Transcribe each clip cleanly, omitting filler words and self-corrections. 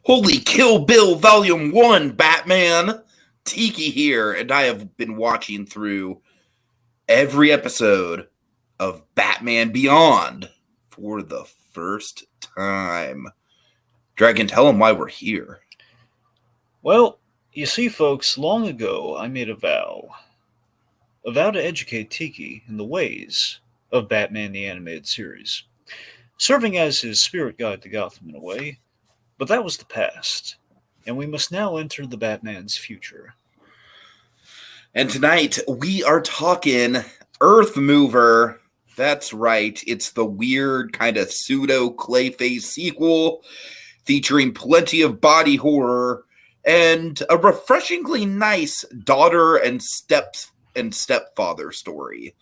Holy Kill Bill Volume 1, Batman! Tiki here, and I have been watching through every episode of Batman Beyond for the first time. Dragon, tell them why we're here. Well, you see, folks, long ago I made a vow to educate Tiki in the ways of Batman the Animated Series, serving as his spirit guide to Gotham in a way, but that was the past, and we must now enter the Batman's future. And tonight we are talking Earth Mover. That's right, it's the weird kind of pseudo Clayface sequel featuring plenty of body horror and a refreshingly nice daughter and stepfather story.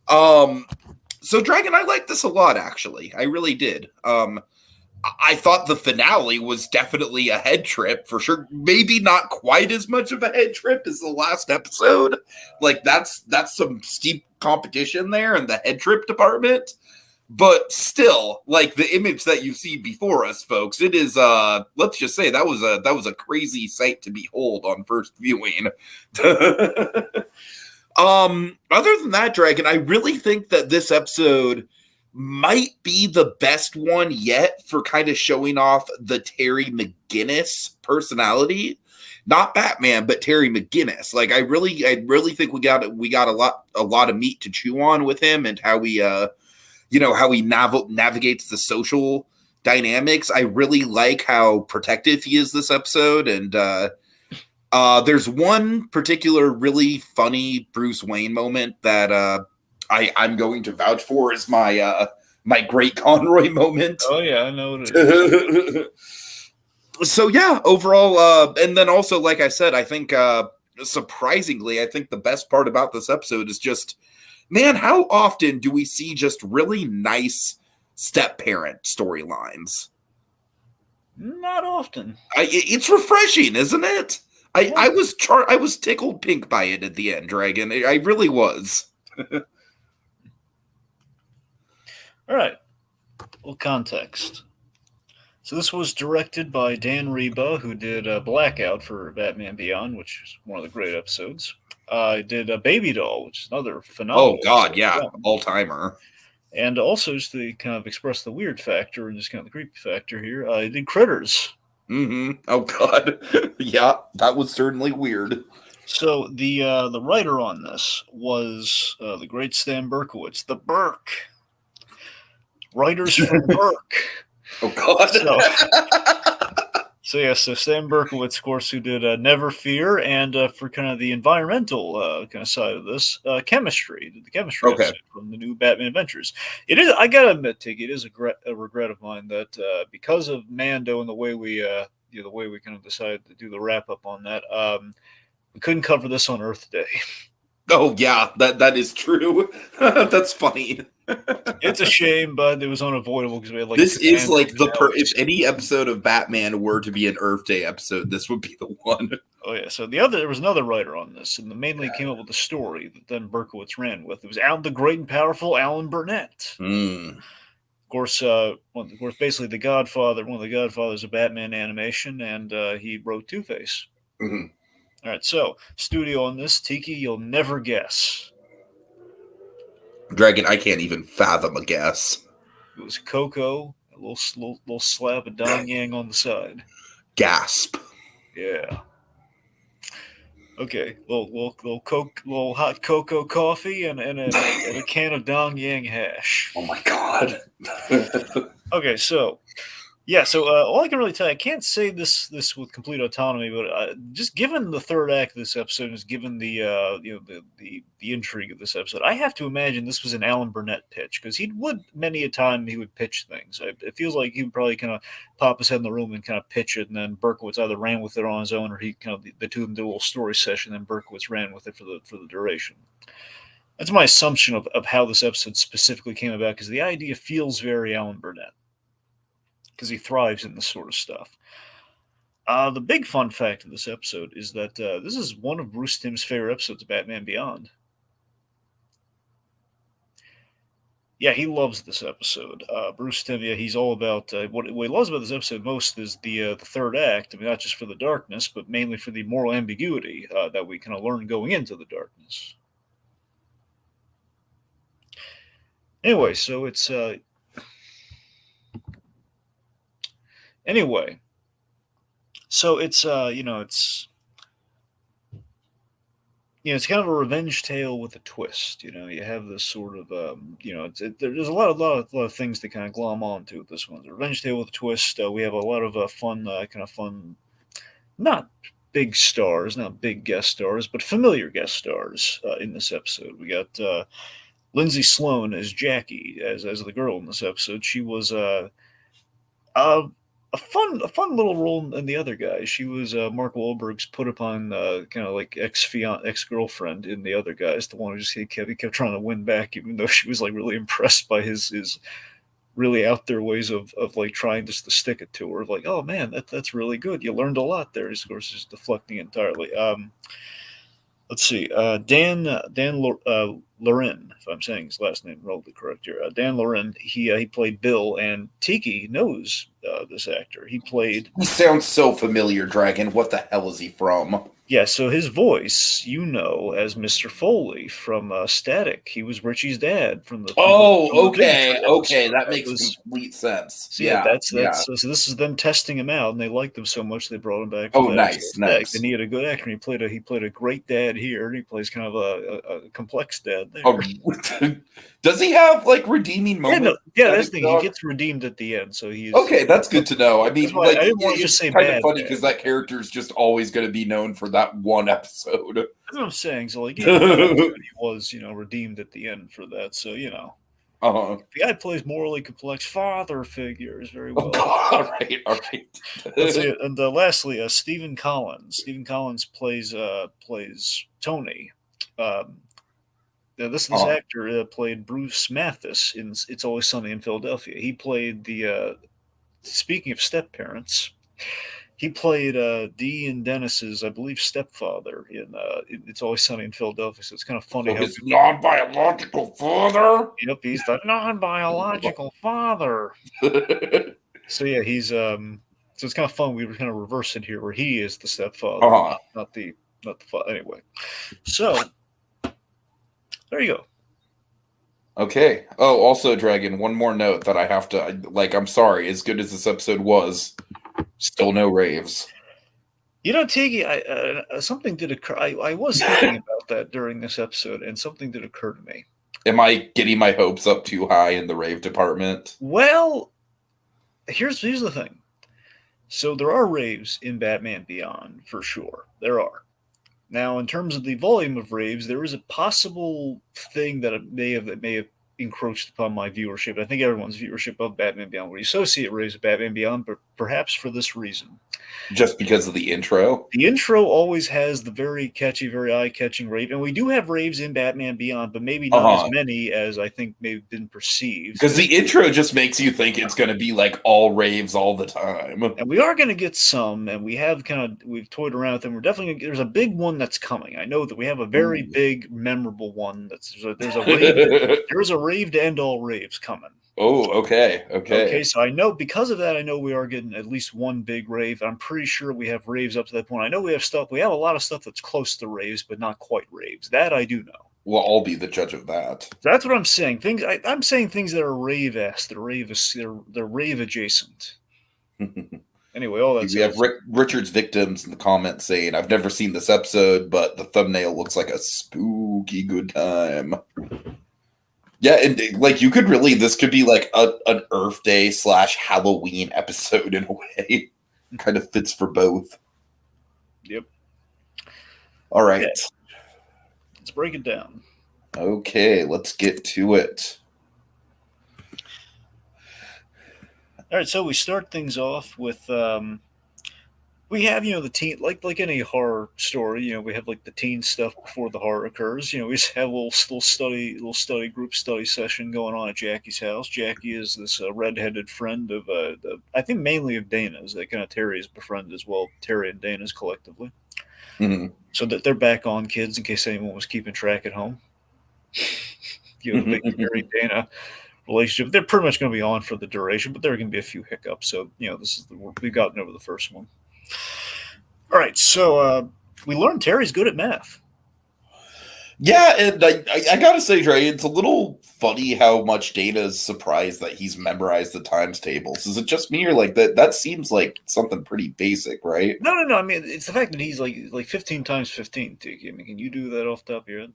So Dragon, I like this a lot, actually. I really did. I thought the finale was definitely a head trip for sure. Maybe not quite as much of a head trip as the last episode. Like that's some steep competition there in the head trip department. But still, like the image that you see before us, folks, it is let's just say that was a crazy sight to behold on first viewing. Other than that, Dragon, I really think that this episode might be the best one yet for kind of showing off the Terry McGinnis personality. Not Batman, but Terry McGinnis. Like I really think we got a lot of meat to chew on with him and how he navigates the social dynamics. I really like how protective he is this episode, and there's one particular really funny Bruce Wayne moment that I'm going to vouch for as my great Conroy moment. Oh yeah, I know what it is. So yeah, overall, and then also, like I said, I think surprisingly, I think the best part about this episode is just, man, how often do we see just really nice step-parent storylines? Not often. It's refreshing, isn't it? I was tickled pink by it at the end, Dragon. I really was. All right. Well, context. So this was directed by Dan Reba, who did Blackout for Batman Beyond, which is one of the great episodes. Did Baby Doll, which is another phenomenal. Oh God, yeah, all timer. And also, just to kind of express the weird factor and just kind of the creepy factor here, he did Critters. Mm-hmm. Oh God, yeah, that was certainly weird. So the writer on this was the great Stan Berkowitz, the Burke. Writers from Burke. Oh God. So Stan Berkowitz, of course, who did Never Fear, and for kind of the environmental kind of side of this, chemistry, did the chemistry episode from the new Batman Adventures. It is, I gotta admit, Tig, it is a regret of mine that because of Mando and the way we kind of decided to do the wrap up on that, we couldn't cover this on Earth Day. Oh yeah, that is true. That's funny. It's a shame, but it was unavoidable because we had like this is like if any episode of Batman were to be an Earth Day episode, this would be the one. Oh yeah, so there was another writer on this, and mainly came up with the story that then Berkowitz ran with. It was the great and powerful Alan Burnett. Of course, basically the Godfather, one of the Godfathers of Batman animation, and he wrote Two-Face. Mm-hmm. All right, so studio on this, Tiki, you'll never guess. Dragon, I can't even fathom a guess. It was Coco, a little slab of Dong Yang on the side. Gasp. Yeah. Okay, little hot cocoa coffee and a can of Dong Yang hash. Oh my God. Okay, so yeah, so all I can really tell you, I can't say this with complete autonomy, but just given the third act of this episode, is given the the intrigue of this episode, I have to imagine this was an Alan Burnett pitch, because many a time he would pitch things. It feels like he would probably kind of pop his head in the room and kind of pitch it, and then Berkowitz either ran with it on his own, or he kind of the two of them did a little story session, and then Berkowitz ran with it for the duration. That's my assumption of how this episode specifically came about, because the idea feels very Alan Burnett, because he thrives in this sort of stuff. The big fun fact of this episode is that this is one of Bruce Timm's favorite episodes of Batman Beyond. Yeah, he loves this episode. Bruce Timm, yeah, he's all about what he loves about this episode most is the third act. I mean, not just for the darkness, but mainly for the moral ambiguity that we kind of learn going into the darkness. Anyway, so it's anyway, so it's it's kind of a revenge tale with a twist. You have this sort of there's a lot of things to kind of glom onto with this one. It's a revenge tale with a twist. We have a lot of fun, not big stars, not big guest stars, but familiar guest stars in this episode. We got Lindsay Sloan as Jackie, as the girl in this episode. She was uh, a fun little role in the other guy. She was Mark Wahlberg's put upon kind of like ex girlfriend in the other guys, the one who just he kept trying to win back, even though she was like really impressed by his really out there ways of like trying just to stick it to her. Like, oh man, that's really good. You learned a lot there. Of course, is deflecting entirely. Let's see. Dan Loren, if I'm saying his last name relatively correct here. Dan Loren. He played Bill, and Tiki knows this actor. He sounds so familiar, Dragon. What the hell is he from? Yeah, so his voice, as Mr. Foley from Static. He was Richie's dad from the Okay, Bigotry okay, episode. that That makes was complete sense. So yeah, Yeah, yeah. so this is them testing him out, and they liked him so much they brought him back for Oh, that episode. nice, They nice. needed a good actor. He played a great dad here, and he plays kind of a complex dad there. Oh, does he have like redeeming Yeah, no, moments? yeah, that's the thing. He gets redeemed at the end, so he's Okay, that's good to know. I that's mean, why like, I didn't want to just it's say kind of bad funny dad. because that character is just always going to be known for that one episode. That's what I'm saying. So like, yeah, he was redeemed at the end for that. So Uh-huh. the guy plays morally complex father figures very well. All right, all right. Let's see, and lastly, Stephen Collins. Stephen Collins plays Tony. Um, this Uh-huh. actor played Bruce Mathis in It's Always Sunny in Philadelphia. He played the speaking of step parents, he played Dee and Dennis's, I believe, stepfather in It's Always Sunny in Philadelphia. So it's kind of funny So how his non-biological father. yep, he's the non-biological father. So yeah, he's so it's kind of fun. We were kind of reversing here, where he is the stepfather, Uh-huh. not the father. Anyway, so there you go. Okay. Oh, also, Dragon, one more note that I have to like. I'm sorry. As good as this episode was, still no raves. Tiki, something did occur. I was thinking about that during this episode, and something did occur to me. Am I getting my hopes up too high in the rave department? Well, here's the thing. So there are raves in Batman Beyond for sure. There are. Now, in terms of the volume of raves, there is a possible thing that may have encroached upon my viewership. I think everyone's viewership of Batman Beyond would associate raves with Batman Beyond, but perhaps for this reason. Just because of the intro? The intro always has the very catchy, very eye-catching rave, and we do have raves in Batman Beyond, but maybe not as many as I think may have been perceived. Because the intro just makes you think it's going to be like all raves all the time. And we are going to get some, and we've toyed around with them. We're definitely there's a big one that's coming. I know that we have a very big, memorable one. There's a rave. There's a rave to end all raves coming. Oh, okay. Okay, so I know because of that, I know we are getting at least one big rave. I'm pretty sure we have raves up to that point. I know we have stuff. We have a lot of stuff that's close to raves, but not quite raves. That I do know. Well, I'll be the judge of that. That's what I'm saying. I'm saying things that are rave-esque. They're rave adjacent. Anyway, all that. We have Richard's victims in the comments saying, "I've never seen this episode, but the thumbnail looks like a spooky good time." Yeah, and like this could be like an Earth Day / Halloween episode in a way. Kind of fits for both. Yep. All right. Okay. Let's break it down. Okay, let's get to it. All right, so we start things off with we have the teen like any horror story. We have like the teen stuff before the horror occurs. We just have a little study group study session going on at Jackie's house. Jackie is this redheaded friend of I think mainly of Dana's. That kind of Terry is befriended as well. Terry and Dana's collectively. Mm-hmm. So that they're back on, kids, in case anyone was keeping track at home. The big Terry Dana relationship. They're pretty much going to be on for the duration, but there are going to be a few hiccups. So, this is we've gotten over the first one. All right, so we learned Terry's good at math. Yeah, and I gotta say, Dre, it's a little funny how much Dana is surprised that he's memorized the times tables. Is it just me, or like that seems like something pretty basic, right? No. I mean, it's the fact that he's like 15 times 15, Tiki. I mean, can you do that off the top of your head?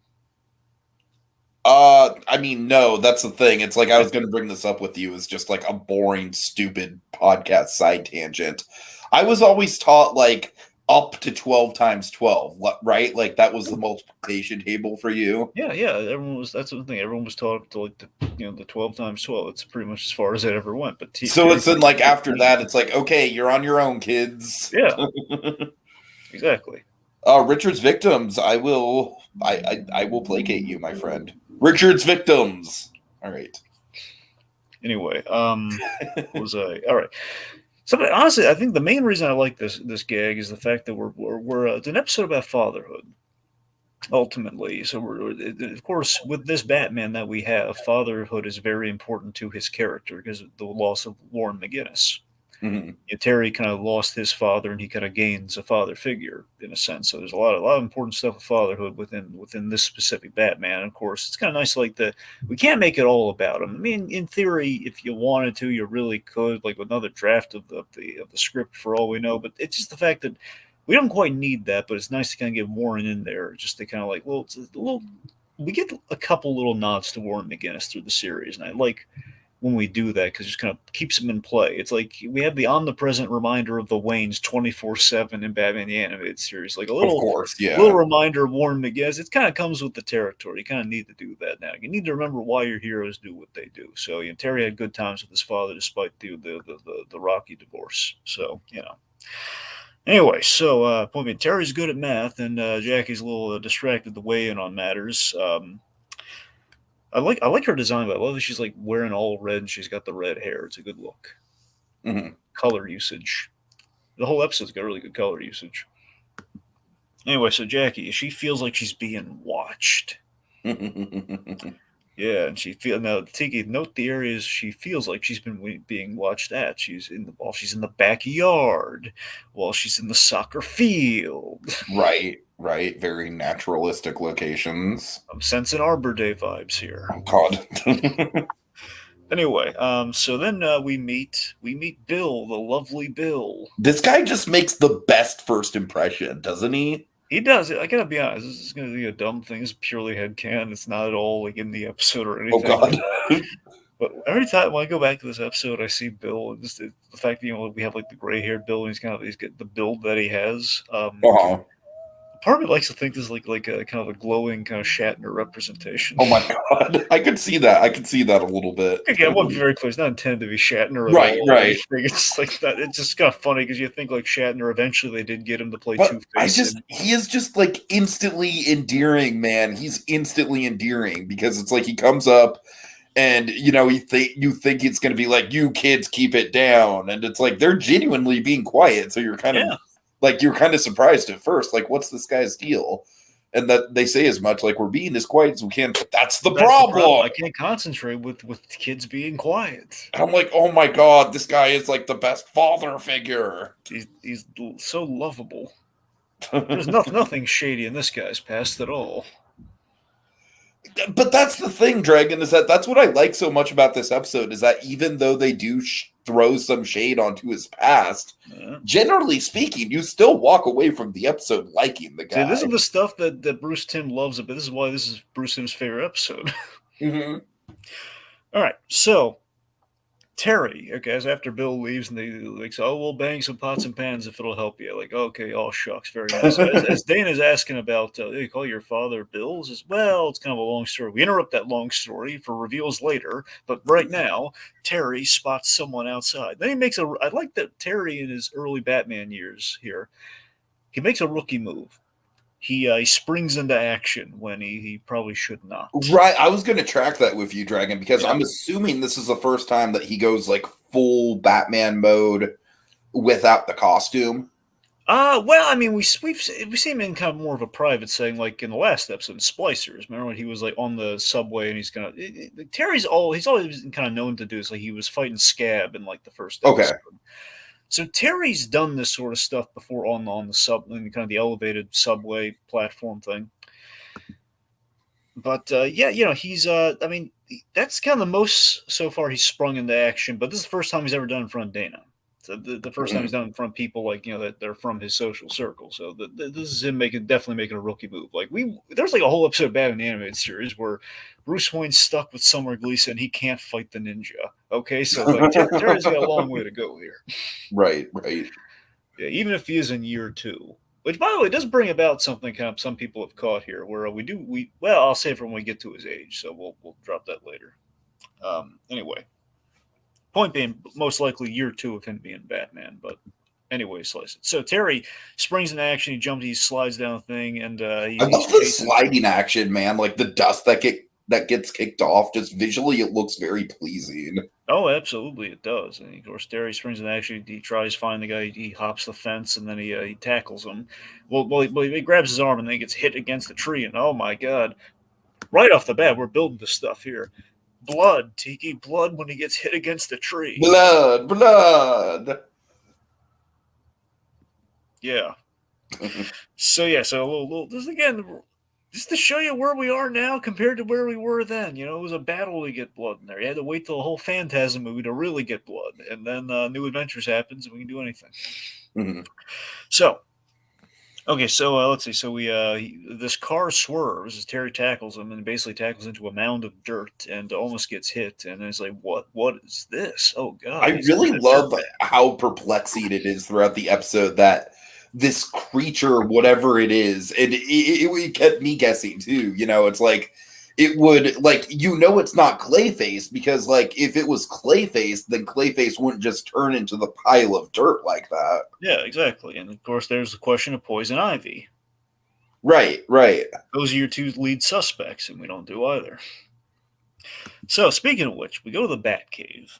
I mean, no, that's the thing. It's like I was gonna bring this up with you as just like a boring, stupid podcast side tangent. I was always taught like up to 12 times 12, right? Like that was the multiplication table for you. Yeah. Everyone was. That's the thing. Everyone was taught up to like the 12 times 12. It's pretty much as far as it ever went. But So it's in like after that, it's like, okay, you're on your own, kids. Yeah. Exactly. Richard's victims. I will placate you, my friend. Richard's victims. All right. Anyway, what was I? All right. So honestly, I think the main reason I like this gag is the fact that we're it's an episode about fatherhood. Ultimately, so of course with this Batman that we have, fatherhood is very important to his character because of the loss of Warren McGinnis. Mm-hmm. Terry kind of lost his father, and he kind of gains a father figure in a sense. So there's a lot of important stuff with fatherhood within this specific Batman. And of course, it's kind of nice, like we can't make it all about him. I mean, in theory, if you wanted to, you really could, like with another draft of the script for all we know. But it's just the fact that we don't quite need that. But it's nice to kind of get Warren in there, just to kind of like, well, it's a little. We get a couple little nods to Warren McGinnis through the series, and I like when we do that because it just kind of keeps him in play. It's like we have the omnipresent reminder of the Waynes 24/7 in Batman the Animated Series, like a little, of course, yeah, little reminder of Warren McGinnis. It kind of comes with the territory. You kind of need to do that now. You need to remember why your heroes do what they do. So Terry had good times with his father despite the rocky divorce. So Anyway, so point being, Terry's good at math, and Jackie's a little distracted to weigh in on matters. I like her design, but I love that she's like wearing all red and she's got the red hair. It's a good look. Mm-hmm. Color usage. The whole episode's got really good color usage. Anyway, so Jackie, she feels like she's being watched. Yeah, and now Tiki, note the areas she feels like she's been being watched at. While she's in the backyard, while she's in the soccer field. Right. Very naturalistic locations. I'm sensing Arbor Day vibes here. Oh God. Anyway, so then we meet Bill, the lovely Bill. This guy just makes the best first impression, doesn't he? He does. I gotta be honest. This is gonna be a dumb thing. It's purely headcanon. It's not at all like in the episode or anything. Oh God. But every time when I go back to this episode, I see Bill, and just the fact that we have like the gray-haired Bill, and he's got the build that he has. Part of me likes to think this is like a kind of a glowing kind of Shatner representation. Oh my God, I could see that. a little bit. Again, I want to be very clear. It's not intended to be Shatner. Right. It's like that. It's just kind of funny because you think like Shatner. Eventually, they did get him to play Two-Face. He is just like instantly endearing, man. He's instantly endearing because it's like he comes up. And you think it's going to be like, you kids keep it down, and it's like they're genuinely being quiet. So you're kind of like surprised at first, like what's this guy's deal? And that they say as much, like we're being as quiet as we can. But that's the problem. I can't concentrate with kids being quiet. And I'm like, oh my God, this guy is like the best father figure. He's so lovable. There's nothing shady in this guy's past at all. But that's the thing, Dragon, is that's what I like so much about this episode, is that even though they do throw some shade onto his past, generally speaking, you still walk away from the episode liking the guy. See, this is the stuff that Bruce Timm loves, but this is why this is Bruce Timm's favorite episode. Mm-hmm. All right, so Terry, okay, as after Bill leaves, and they like, so, we'll bang some pots and pans if it'll help you. Like, okay, oh shucks, very nice. As Dana's asking about, you call your father Bill's as well. It's kind of a long story. We interrupt that long story for reveals later, but right now, Terry spots someone outside. Then he makes I like that Terry in his early Batman years here, he makes a rookie move. He springs into action when he probably should not. Right. I was going to track that with you, Dragon, because I'm assuming this is the first time that he goes like full Batman mode without the costume. Well, I mean, we've seen him in kind of more of a private setting, like in the last episode, Splicers. Remember when he was like on the subway and he's gonna he's always been kind of known to do this. Like he was fighting Scab in like the first Okay. episode. So Terry's done this sort of stuff before on the sub, in kind of the elevated subway platform thing. But yeah, he's I mean, that's kind of the most so far he's sprung into action. But this is the first time he's ever done it in front of Dana. So the first time he's done it in front of people like that they're from his social circle. So this is him definitely making a rookie move. Like there's like a whole episode of Bad in the Animated Series where Bruce Wayne's stuck with Summer Gleason and he can't fight the ninja. Okay, so like Terry's got a long way to go here. Right. Yeah, even if he is in year 2. Which, by the way, does bring about something kind of some people have caught here, where well, I'll save for when we get to his age, so we'll drop that later. Anyway, point being, most likely year 2 of him being Batman, but anyway, slice it. So Terry springs into action, he slides down the thing, and I love the sliding action, man. Like the dust that gets kicked off. Just visually, it looks very pleasing. Oh, absolutely, it does. And of course, Terry springs in action. He tries to find the guy. He hops the fence, and then he tackles him. Well, he grabs his arm, and then he gets hit against the tree. And oh my god! Right off the bat, we're building this stuff here. Blood, Tiki, blood when he gets hit against the tree. Blood. Yeah. So a little. This again. Just to show you where we are now compared to where we were then. It was a battle to get blood in there. You had to wait till the whole Phantasm movie to really get blood. And then New Adventures happens and we can do anything. Mm-hmm. So, okay, so let's see. So this car swerves as Terry tackles him and basically tackles into a mound of dirt and almost gets hit. And it's like, what is this? Oh, God. I really love how perplexing it is throughout the episode that this creature, whatever it is, and it kept me guessing too. It's like it would it's not Clayface because if it was Clayface, then Clayface wouldn't just turn into the pile of dirt like that. Yeah, exactly. And of course, there's the question of Poison Ivy. Right. Those are your 2 lead suspects, and we don't do either. So, speaking of which, we go to the Batcave.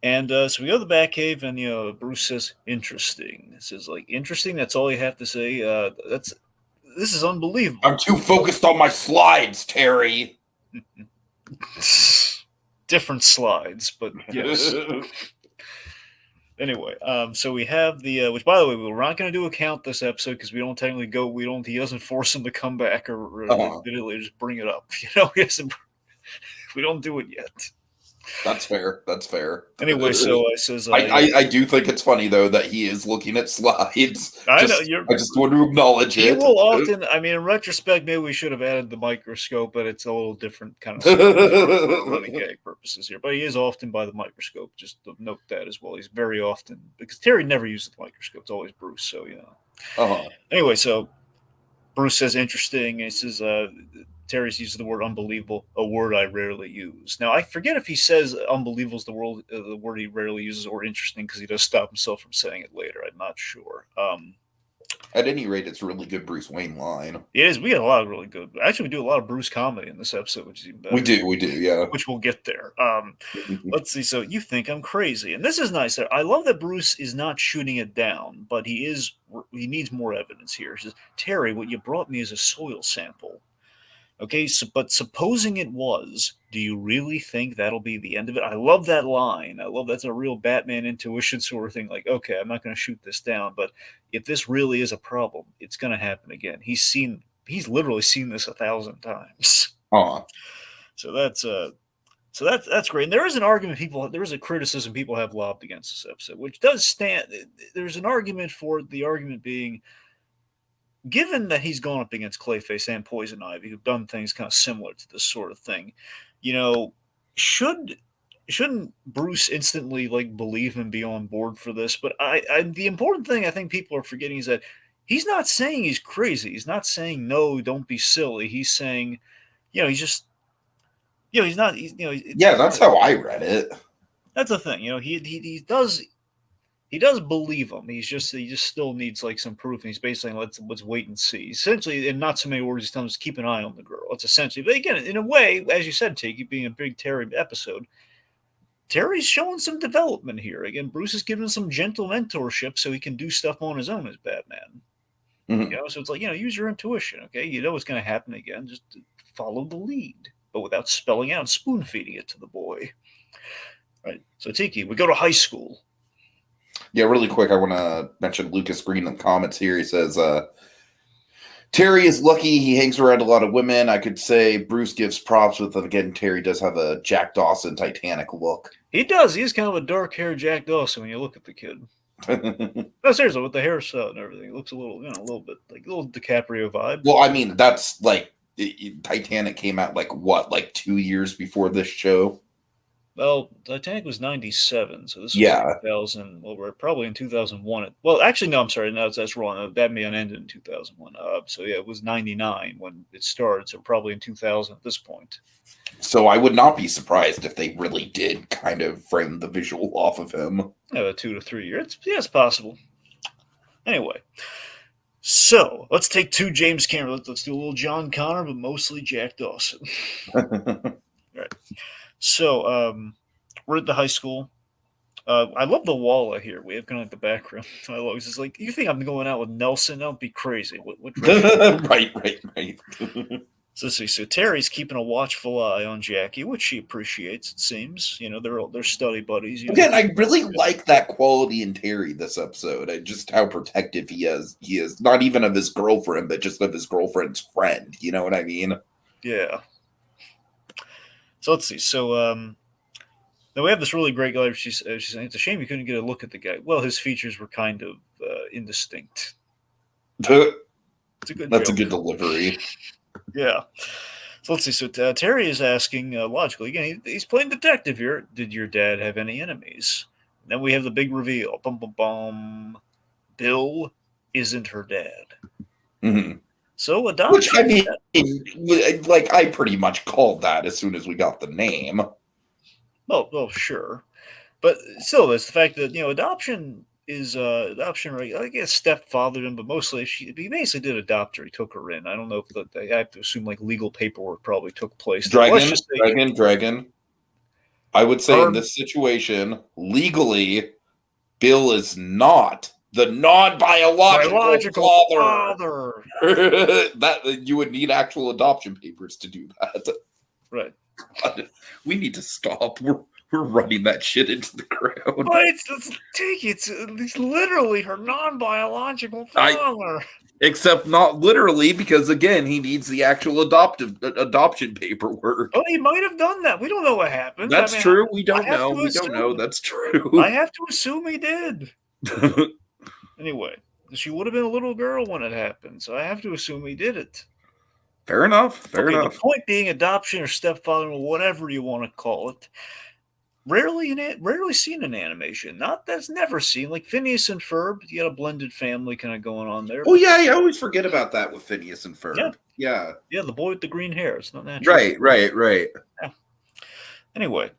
And so we go to the Batcave, and Bruce says, "Interesting." This is interesting. That's all you have to say. This is unbelievable. I'm too focused on my slides, Terry. Different slides, but yes. Anyway, so we have the which, by the way, we're not going to do a count this episode because we don't technically go. He doesn't force him to come back or literally just bring it up. He doesn't. We don't do it yet. That's fair. Anyway, so I says I do think it's funny though that he is looking at slides. I just want to acknowledge it. He will often. I mean, in retrospect, maybe we should have added the microscope, but it's a little different kind of for running gag purposes here. But he is often by the microscope. Just to note that as well. He's very often because Terry never uses the microscope. It's always Bruce. So Anyway, so Bruce says interesting. And he says Terry's uses the word unbelievable, a word I rarely use. Now, I forget if he says unbelievable is the word he rarely uses, or interesting because he does stop himself from saying it later. I'm not sure. At any rate, it's a really good Bruce Wayne line. It is. We got a lot of really good. Actually, we do a lot of Bruce comedy in this episode, which is even better. We do, yeah. Which we'll get there. Let's see. So you think I'm crazy, and this is nice. I love that Bruce is not shooting it down, but he needs more evidence here. He says, Terry, what you brought me is a soil sample. Okay, but supposing it was, do you really think that'll be the end of it? I love that line. I love that's a real Batman intuition sort of thing. Like, okay, I'm not going to shoot this down, but if this really is a problem, it's going to happen again. He's literally seen this 1,000 times. So that's great. And there is an argument there is a criticism people have lobbed against this episode, which does stand. There's an argument for the argument being, given that he's gone up against Clayface and Poison Ivy, who've done things kind of similar to this sort of thing, shouldn't Bruce instantly believe and be on board for this? But the important thing I think people are forgetting is that he's not saying he's crazy. He's not saying no, don't be silly. He's saying, he's just, he's not. Yeah, that's how I read it. That's the thing. He does. He does believe him. He just still needs some proof, and he's basically saying, let's wait and see. Essentially, in not so many words, he's telling us keep an eye on the girl. It's essentially, but again, in a way, as you said, Tiki, being a big Terry episode, Terry's showing some development here. Again, Bruce is giving some gentle mentorship so he can do stuff on his own as Batman. Mhm. You know, so it's like, use your intuition, okay? You know what's going to happen again. Just follow the lead, but without spelling out, spoon feeding it to the boy. Right. So Tiki, we go to high school. Yeah, really quick, I want to mention Lucas Green in the comments here. He says, Terry is lucky he hangs around a lot of women. I could say Bruce gives props with it. Again, Terry does have a Jack Dawson Titanic look. He does. He's kind of a dark-haired Jack Dawson when you look at the kid. No, seriously, with the hairstyle and everything, it looks a little, a little bit like a little DiCaprio vibe. Well, I mean, that's like Titanic came out like 2 years before this show. Well, Titanic was 97, so this was 2000. Well, we're probably in 2001. Well, actually, no, I'm sorry. No, that's wrong. Batman ended in 2001. So, yeah, it was 99 when it started, so probably in 2000 at this point. So I would not be surprised if they really did kind of frame the visual off of him. 2 to 3 years. It's possible. Anyway, so let's take 2 James Cameron. Let's do a little John Connor, but mostly Jack Dawson. Right. So we're at the high school. I love the wall here. We have kind of the background. I love it's just like, you think I'm going out with Nelson? That would be crazy. What right. So let's see. So Terry's keeping a watchful eye on Jackie, which she appreciates, it seems. They're study buddies. Again, I really like that quality in Terry this episode. Just how protective he is. He is not even of his girlfriend, but just of his girlfriend's friend. You know what I mean? Yeah. So let's see. So now we have this really great guy. She's saying it's a shame you couldn't get a look at the guy. Well, his features were kind of indistinct. That's a good delivery. Yeah. So let's see. So Terry is asking logically again. He's playing detective here. Did your dad have any enemies? And then we have the big reveal. Bum bum bum. Bill isn't her dad. Mm-hmm. So adoption. Which I mean, like I pretty much called that as soon as we got the name. Well, sure, but still, there's the fact that adoption is adoption. Right? I guess stepfathered him, but mostly he basically did adopt her. He took her in. I don't know if I have to assume like legal paperwork probably took place. Dragon. I would say in this situation, legally, Bill is not the non-biological father. That you would need actual adoption papers to do that. Right. God, we need to stop. We're running that shit into the ground. But it's literally her non-biological father. Except not literally, because again, he needs the actual adoption paperwork. Oh, he might have done that. We don't know what happened. That's true. We don't know. We don't know. That's true. I have to assume he did. Anyway, she would have been a little girl when it happened, so I have to assume he did it. Fair enough. The point being, adoption or stepfather, or whatever you want to call it, rarely seen in animation. That's never seen. Like Phineas and Ferb, you got a blended family kind of going on there. Oh yeah, I always forget about that with Phineas and Ferb. Yeah, the boy with the green hair. It's not natural. Right. Yeah. Anyway,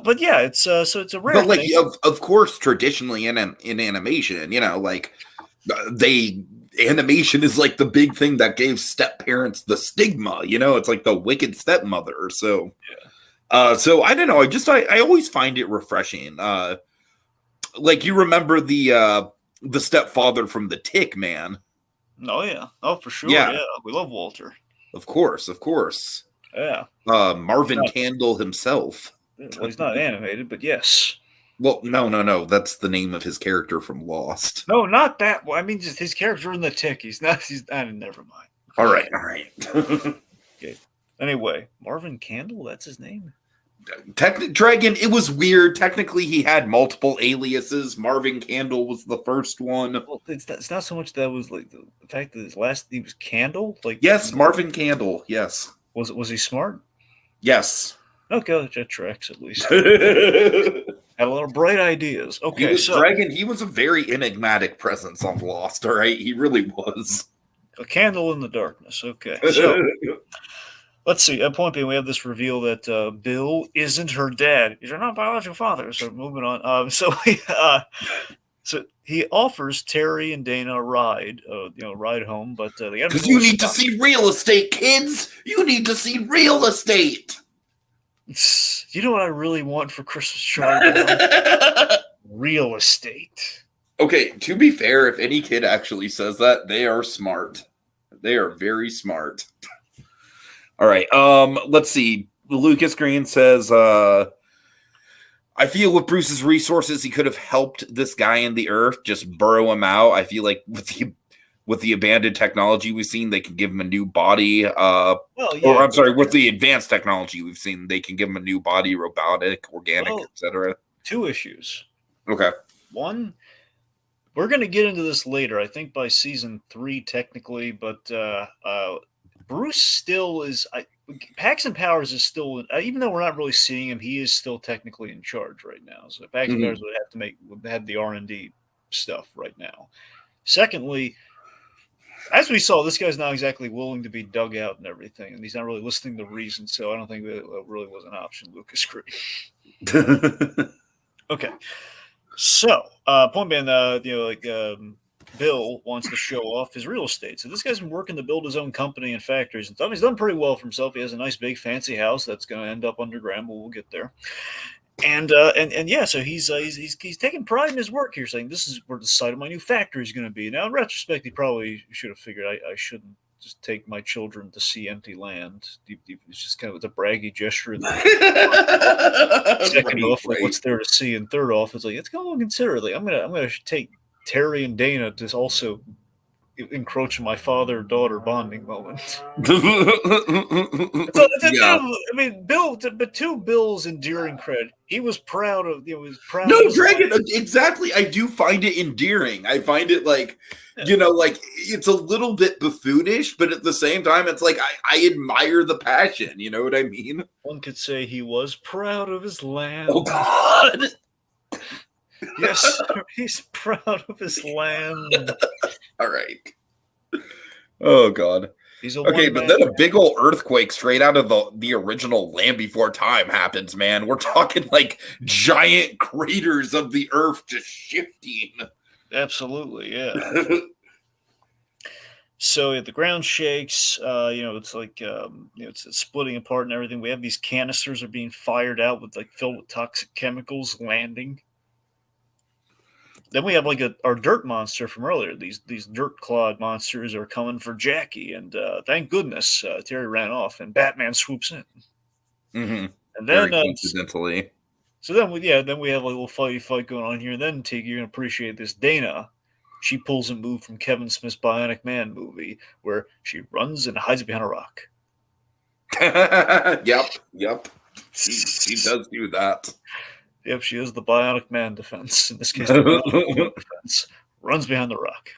but yeah, it's a rare. But like, of course, traditionally in animation, like animation is like the big thing that gave step parents the stigma. It's like the wicked stepmother. So, so I don't know. I always find it refreshing. Like you remember the stepfather from the Tick, man. Oh yeah. Oh for sure. Yeah. We love Walter. Of course. Yeah. Marvin Candle himself. Well, he's not animated, but yes. Well, no. That's the name of his character from Lost. No, not that. Well, I mean, just his character in the Tick. He's not. Never mind. All right. Okay. Anyway, Marvin Candle. That's his name. Dragon. It was weird. Technically, he had multiple aliases. Marvin Candle was the first one. Well, it's not so much that was like the fact that he was Candle. Like yes, Marvin Candle. Yes. Was he smart? Yes. Okay, that tracks at least. Had a lot of bright ideas. Okay, Dragon. He was a very enigmatic presence on Lost. All right, he really was. A candle in the darkness. Okay, so let's see. At point being, we have this reveal that Bill isn't her dad. He's her non-biological father. So moving on. So he offers Terry and Dana a ride, ride home, but they got because you need to see real estate, kids. You need to see real estate. You know what I really want for Christmas, Charlie Brown? Real estate. Okay, to be fair, if any kid actually says that, they are smart. They are very smart. All right. Let's see. Lucas Green says, I feel with Bruce's resources, he could have helped this guy in the earth, just burrow him out. I feel like with the abandoned technology we've seen, they can give him a new body. Well, or I'm sorry, with the advanced technology we've seen, they can give him a new body, robotic, organic, etc. 2 issues. Okay. One, we're going to get into this later, I think by season 3 technically, but Bruce still is. Paxton Powers is still, even though we're not really seeing him, he is still technically in charge right now. So Paxton Powers would have the R&D stuff right now. Secondly, as we saw, this guy's not exactly willing to be dug out and everything, and he's not really listening to reason. So I don't think that really was an option, Lucas Green. Okay. So, point being, Bill wants to show off his real estate. So this guy's been working to build his own company and factories and stuff. He's done pretty well for himself. He has a nice, big, fancy house that's going to end up underground, but we'll get there. And yeah, so he's taking pride in his work here, saying this is where the site of my new factory is going to be. Now, in retrospect, he probably should have figured I shouldn't just take my children to see empty land. It's just kind of a braggy gesture. Second off, like, what's there to see? And third off, it's like, it's going to consider. Like, I'm gonna take Terry and Dana to also encroach in my father-daughter bonding moment. I mean, Bill, but to Bill's endearing credit, he was proud of. Was proud. No, Dragon. Exactly. I do find it endearing. I find it like, like it's a little bit buffoonish, but at the same time, it's like I admire the passion. You know what I mean? One could say he was proud of his land. Oh God. Yes, sir, he's proud of his land. All right. Oh God. Okay, but then a big old earthquake straight out of the original Land Before Time happens, man. We're talking like giant craters of the earth just shifting. Absolutely, yeah. So the ground shakes. It's like it's splitting apart and everything. We have these canisters are being fired out with filled with toxic chemicals landing. Then we have our dirt monster from earlier. These dirt clawed monsters are coming for Jackie, and thank goodness Terry ran off, and Batman swoops in. Mm-hmm. And then, coincidentally, so then we have a little fight going on here. And then Tiki, you're gonna appreciate this. Dana, she pulls a move from Kevin Smith's Bionic Man movie, where she runs and hides behind a rock. Yep. She does do that. Yep, she is the Bionic Man defense. In this case, the Bionic Man defense runs behind the rock.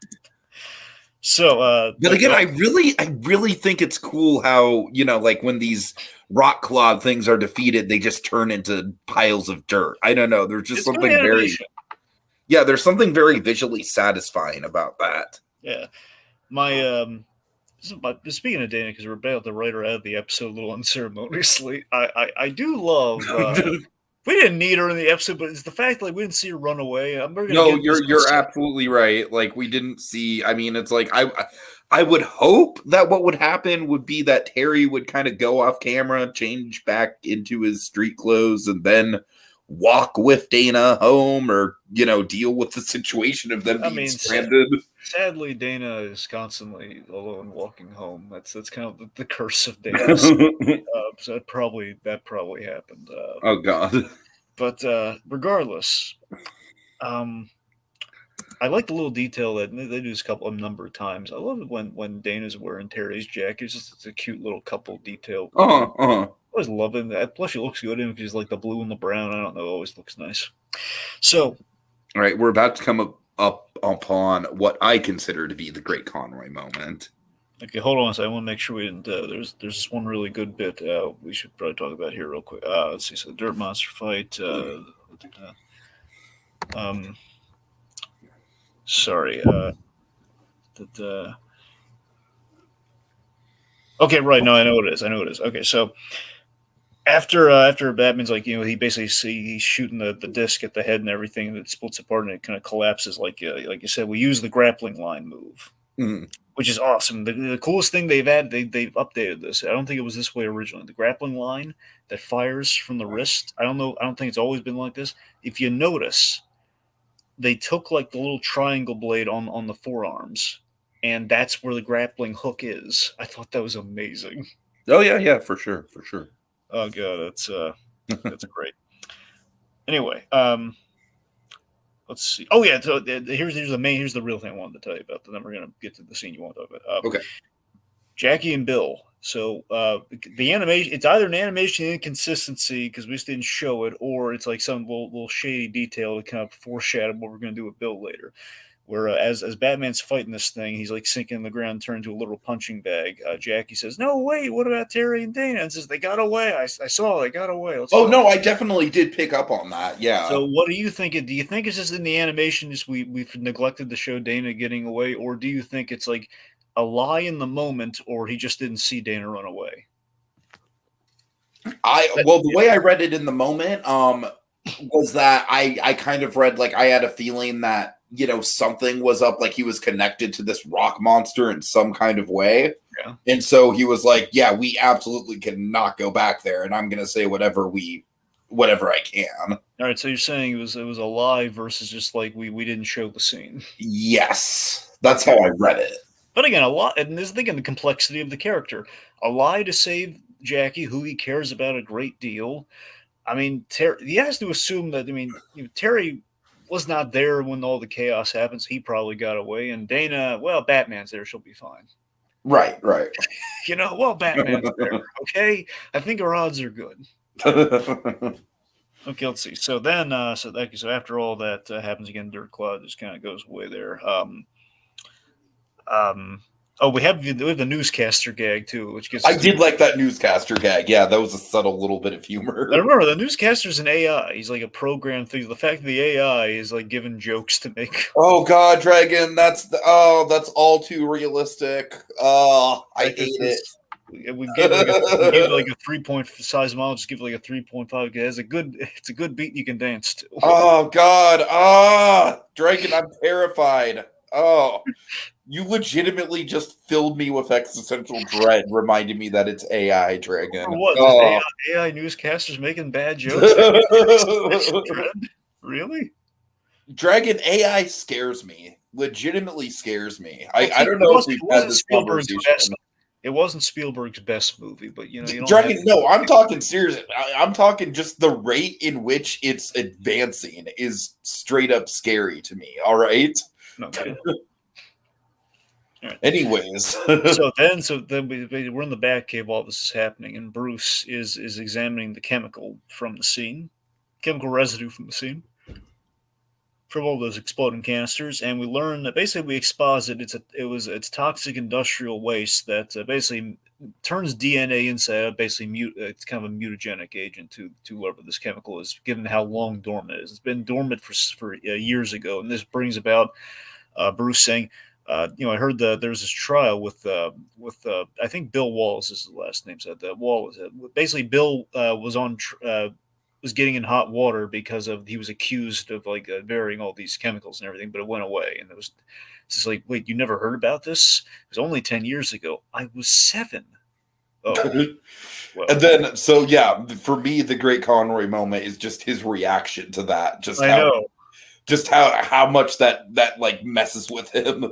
So, but again, I really think it's cool how like when these rock clawed things are defeated, they just turn into piles of dirt. I don't know. There's just something there's something very visually satisfying about that. Yeah, speaking of Dana, because we're about to write her out of the episode a little unceremoniously. I do love. We didn't need her in the episode, but it's the fact that we didn't see her run away. You're absolutely right. Like we didn't see. I mean, it's like I would hope that what would happen would be that Terry would kind of go off camera, change back into his street clothes, and then walk with Dana home, or deal with the situation of them being stranded. Sadly, Dana is constantly alone walking home. That's kind of the curse of Dana. So that probably happened. Oh God! But regardless, I like the little detail that they do this a number of times. I love it when Dana's wearing Terry's jacket. It's a cute little couple detail. I always love it. Plus, she looks good in it because like the blue and the brown. I don't know, it always looks nice. So, all right, we're about to come up upon what I consider to be the Great Conroy moment. Okay, hold on a second. I want to make sure we didn't. There's this one really good bit we should probably talk about here real quick. Let's see. So the dirt monster fight. Sorry. Okay, right. No, I know what it is. Okay, so after Batman's he basically he's shooting the disc at the head and everything, and it splits apart and it kind of collapses like you said. We use the grappling line move. Mm-hmm. which is awesome. The coolest thing they've updated this. I don't think it was this way originally. The grappling line that fires from the wrist. I don't know. I don't think it's always been like this. If you notice, they took like the little triangle blade on the forearms, and that's where the grappling hook is. I thought that was amazing. Oh yeah, for sure. Oh god, that's great. Anyway, let's see. Oh yeah, so here's the real thing I wanted to tell you about. Then we're gonna get to the scene you want to talk about. Okay. Jackie and Bill. So the animation, it's either an animation inconsistency because we just didn't show it, or it's like some little shady detail to kind of foreshadow what we're going to do with Bill later. Where as Batman's fighting this thing, he's like sinking in the ground, turned into a little punching bag. Jackie says, "No, wait, what about Terry and Dana?" And says, "They got away. I saw they got away." Let's go. No, I definitely did pick up on that. Yeah. So what do you think? Do you think it's just in the animation, just we've neglected to show Dana getting away, or do you think it's like a lie in the moment, or he just didn't see Dana run away? The way I read it in the moment, was that I kind of read like I had a feeling that something was up, like he was connected to this rock monster in some kind of way. Yeah. And so he was like, "Yeah, we absolutely cannot go back there, and I'm gonna say whatever I can." All right, so you're saying it was a lie versus just like we didn't show the scene. Yes, that's how I read it. But again, a lie, and this is again the complexity of the character. A lie to save Jackie, who he cares about a great deal. I mean, he has to assume that. I mean, Terry was not there when all the chaos happens. He probably got away, and Dana, well, Batman's there; she'll be fine. Right. Batman's there. Okay, I think our odds are good. Okay, let's see. So then, so after all that happens again, Dirt Cloud just kind of goes away there. We have the newscaster gag too, which gets. I did like that newscaster gag. Yeah, that was a subtle little bit of humor. I remember the newscaster's an AI. He's like a programmed thing. The fact that the AI is like given jokes to make. Oh God, Dragon! That's all too realistic. Oh, I hate it. We give like a 3 point size model. Just give like a 3.5. It's a good beat you can dance to. Oh God! Dragon, I'm terrified. Oh, you legitimately just filled me with existential dread, reminding me that it's AI, Dragon. What? Oh. AI newscasters making bad jokes? Really? Dragon, AI scares me. Legitimately scares me. I don't know if we've had this conversation. It wasn't Spielberg's best movie, but you don't Dragon. No, I'm talking seriously. I'm talking just the rate in which it's advancing is straight up scary to me. All right. Okay. Right. Anyways, so then we're in the Batcave while this is happening, and Bruce is examining the chemical from the scene, chemical residue from the scene, from all those exploding canisters, and we learn that basically we exposit it's toxic industrial waste that basically turns DNA inside. Basically, it's kind of a mutagenic agent to whatever this chemical is, given how long dormant it is. It's been dormant for years ago, and this brings about Bruce saying. I heard that there was this trial with I think Bill Wallace is his last name. So that Wallace, basically Bill was getting in hot water because he was accused of like varying all these chemicals and everything, but it went away. And it's just like, wait, you never heard about this? It was only 10 years ago. I was 7. Oh, well. And then for me, the Great Conroy moment is just his reaction to that. Just how much that like messes with him.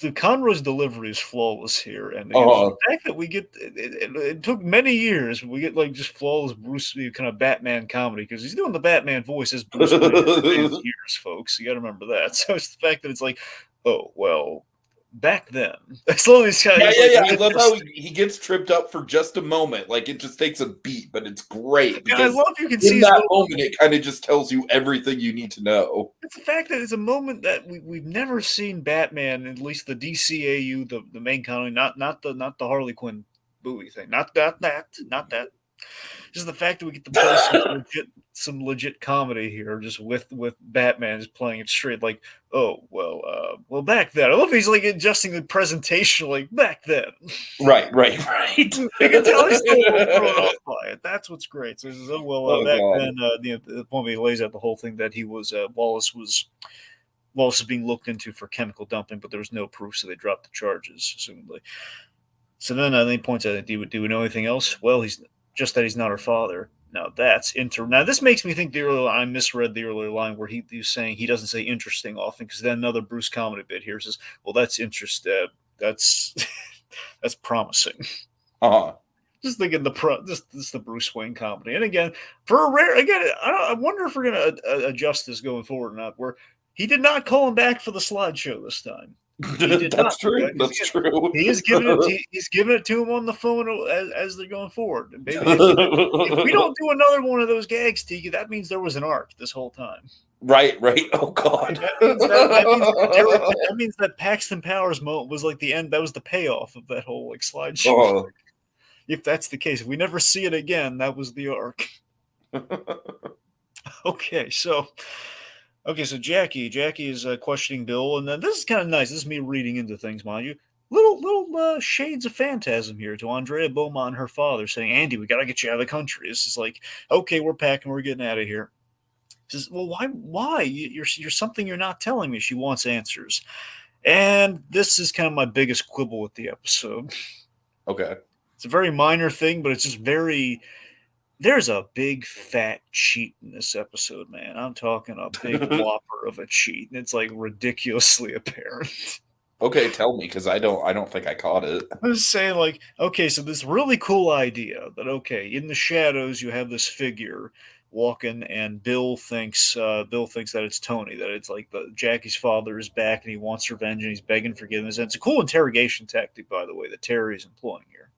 The Conroy's delivery is flawless here, and the fact that we get it took many years. We get like just flawless Bruce kind of Batman comedy because he's doing the Batman voice as Bruce Wayne years, folks. You got to remember that. So it's the fact that it's like, oh well, back then. As long as I love how he gets tripped up for just a moment. Like it just takes a beat, but it's great. I love you can see that moment. It kind of just tells you everything you need to know. It's the fact that it's a moment that we've never seen Batman, at least the DCAU, the main continuity, not the Harley Quinn movie thing, not that. Just the fact that we get to play some legit comedy here, just with Batman just playing it straight, like, oh well, back then. I love he's like adjusting the presentation, like back then. Right. You can tell he's still thrown off by it. That's what's great. So he says, back then, the point he lays out the whole thing that he was Wallace was Well, this is being looked into for chemical dumping, but there was no proof, so they dropped the charges, assumedly. So then he points out, do we know anything else? Well, he's just that he's not her father. Now that's Now this makes me think I misread the earlier line where he was saying he doesn't say interesting often, because then another Bruce comedy bit here says, well, that's interesting. That's that's promising. Just thinking this is the Bruce Wayne comedy, and again, for a rare, I wonder if we're gonna adjust this going forward or not. Where he did not call him back for the slideshow this time. That's true. That's true. He is giving it. He's giving it to him on the phone as they're going forward. And maybe if we don't do another one of those gags, Tiki, that means there was an arc this whole time. Right. Oh God. That means that Paxton Powers moment was like the end. That was the payoff of that whole like slideshow. Oh. If that's the case, if we never see it again, that was the arc. Okay, so Jackie is questioning Bill, and then this is kind of nice. This is me reading into things, mind you. Little shades of phantasm here to Andrea Beaumont and her father, saying, "Andy, we got to get you out of the country." This is like, okay, we're packing, we're getting out of here. She says, well, why? You're something you're not telling me. She wants answers, and this is kind of my biggest quibble with the episode. Okay. It's a very minor thing, but it's just very. There's a big fat cheat in this episode, man. I'm talking a big whopper of a cheat, and it's like ridiculously apparent. Okay, tell me, because I don't think I caught it. I was saying, like, okay, so this really cool idea that in the shadows you have this figure walking, and Bill thinks that it's Tony, that it's like Jackie's father is back and he wants revenge and he's begging forgiveness. And it's a cool interrogation tactic, by the way, that Terry is employing here.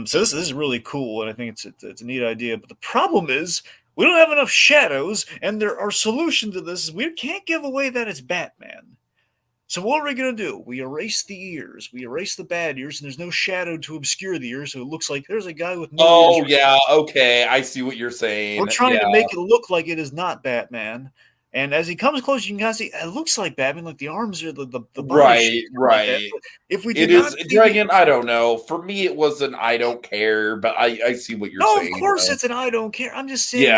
So this is really cool, and I think it's a neat idea. But the problem is we don't have enough shadows, and our solution to this is we can't give away that it's Batman. So what are we going to do? We erase the ears. We erase the bad ears, and there's no shadow to obscure the ears, so it looks like there's a guy with no ears. Oh, yeah, okay. I see what you're saying. We're trying to make it look like it is not Batman. And as he comes close, you can kind of see it looks like Batman, like the arms are the right. Like if we did it is Dragon, I don't know. For me, it was an I don't care, but I see what you're saying. No, of course it's an I don't care. I'm just saying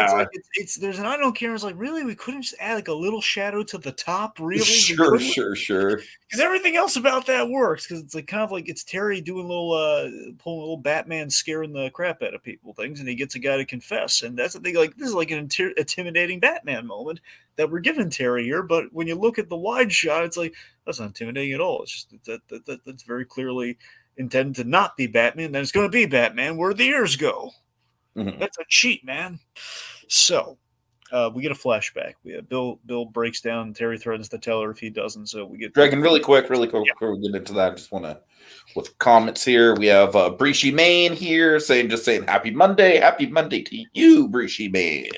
it's there's an I don't care. It's like, really, we couldn't just add like a little shadow to the top, really? Sure. Because everything else about that works. Because it's like kind of like it's Terry doing pulling a little Batman scaring the crap out of people things, and he gets a guy to confess, and that's the thing. Like this is like an intimidating Batman moment that we're giving Terry here, but when you look at the wide shot, it's like that's not intimidating at all. It's just that's very clearly intended to not be Batman. Then it's going to be Batman. Where the ears go? Mm-hmm. That's a cheat, man. So we get a flashback. Bill breaks down. Terry threatens to tell her if he doesn't. So we get Dragon really quick before we get into that. I just want to with comments here. We have Breeshy Main here saying happy Monday to you, Breeshy Main.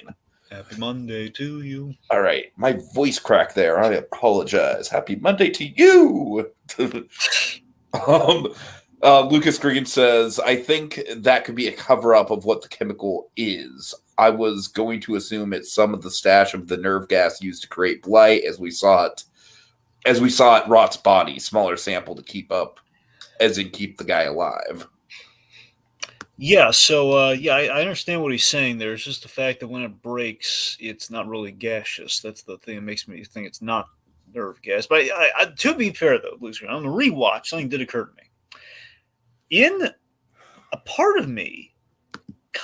Happy Monday to you. All right. My voice cracked there. I apologize. Happy Monday to you. Lucas Green says, I think that could be a cover-up of what the chemical is. I was going to assume it's some of the stash of the nerve gas used to create blight as we saw at Rot's body. Smaller sample to keep the guy alive. Yeah, so I understand what he's saying there. It's just the fact that when it breaks, it's not really gaseous. That's the thing that makes me think it's not nerve gas. But to be fair, though, Lucy, on the rewatch, something did occur to me. In a part of me, a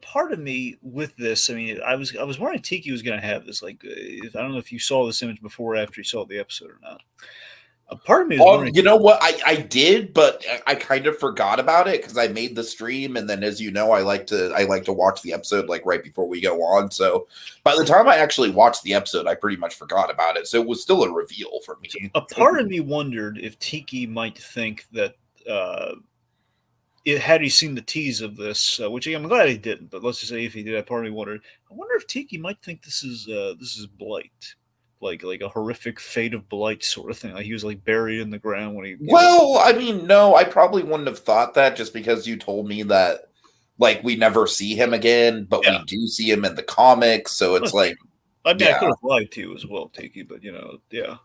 part of me with this, I was wondering if Tiki was going to have this. Like, I don't know if you saw this image before or after you saw the episode or not. A part of me is wondering. You know what? I did, but I kind of forgot about it because I made the stream, and then, as you know, I like to watch the episode like right before we go on. So by the time I actually watched the episode, I pretty much forgot about it. So it was still a reveal for me. A part of me wondered if Tiki might think that had he seen the tease of this, which I'm glad he didn't. But let's just say if he did, I part of me wondered. I wonder if Tiki might think this is blight. Like a horrific fate of blight sort of thing. Like he was like buried in the ground when he. Well, no, I probably wouldn't have thought that just because you told me that, like, we never see him again, but we do see him in the comics. So it's like, I could have lied to you as well, Tiki, but yeah.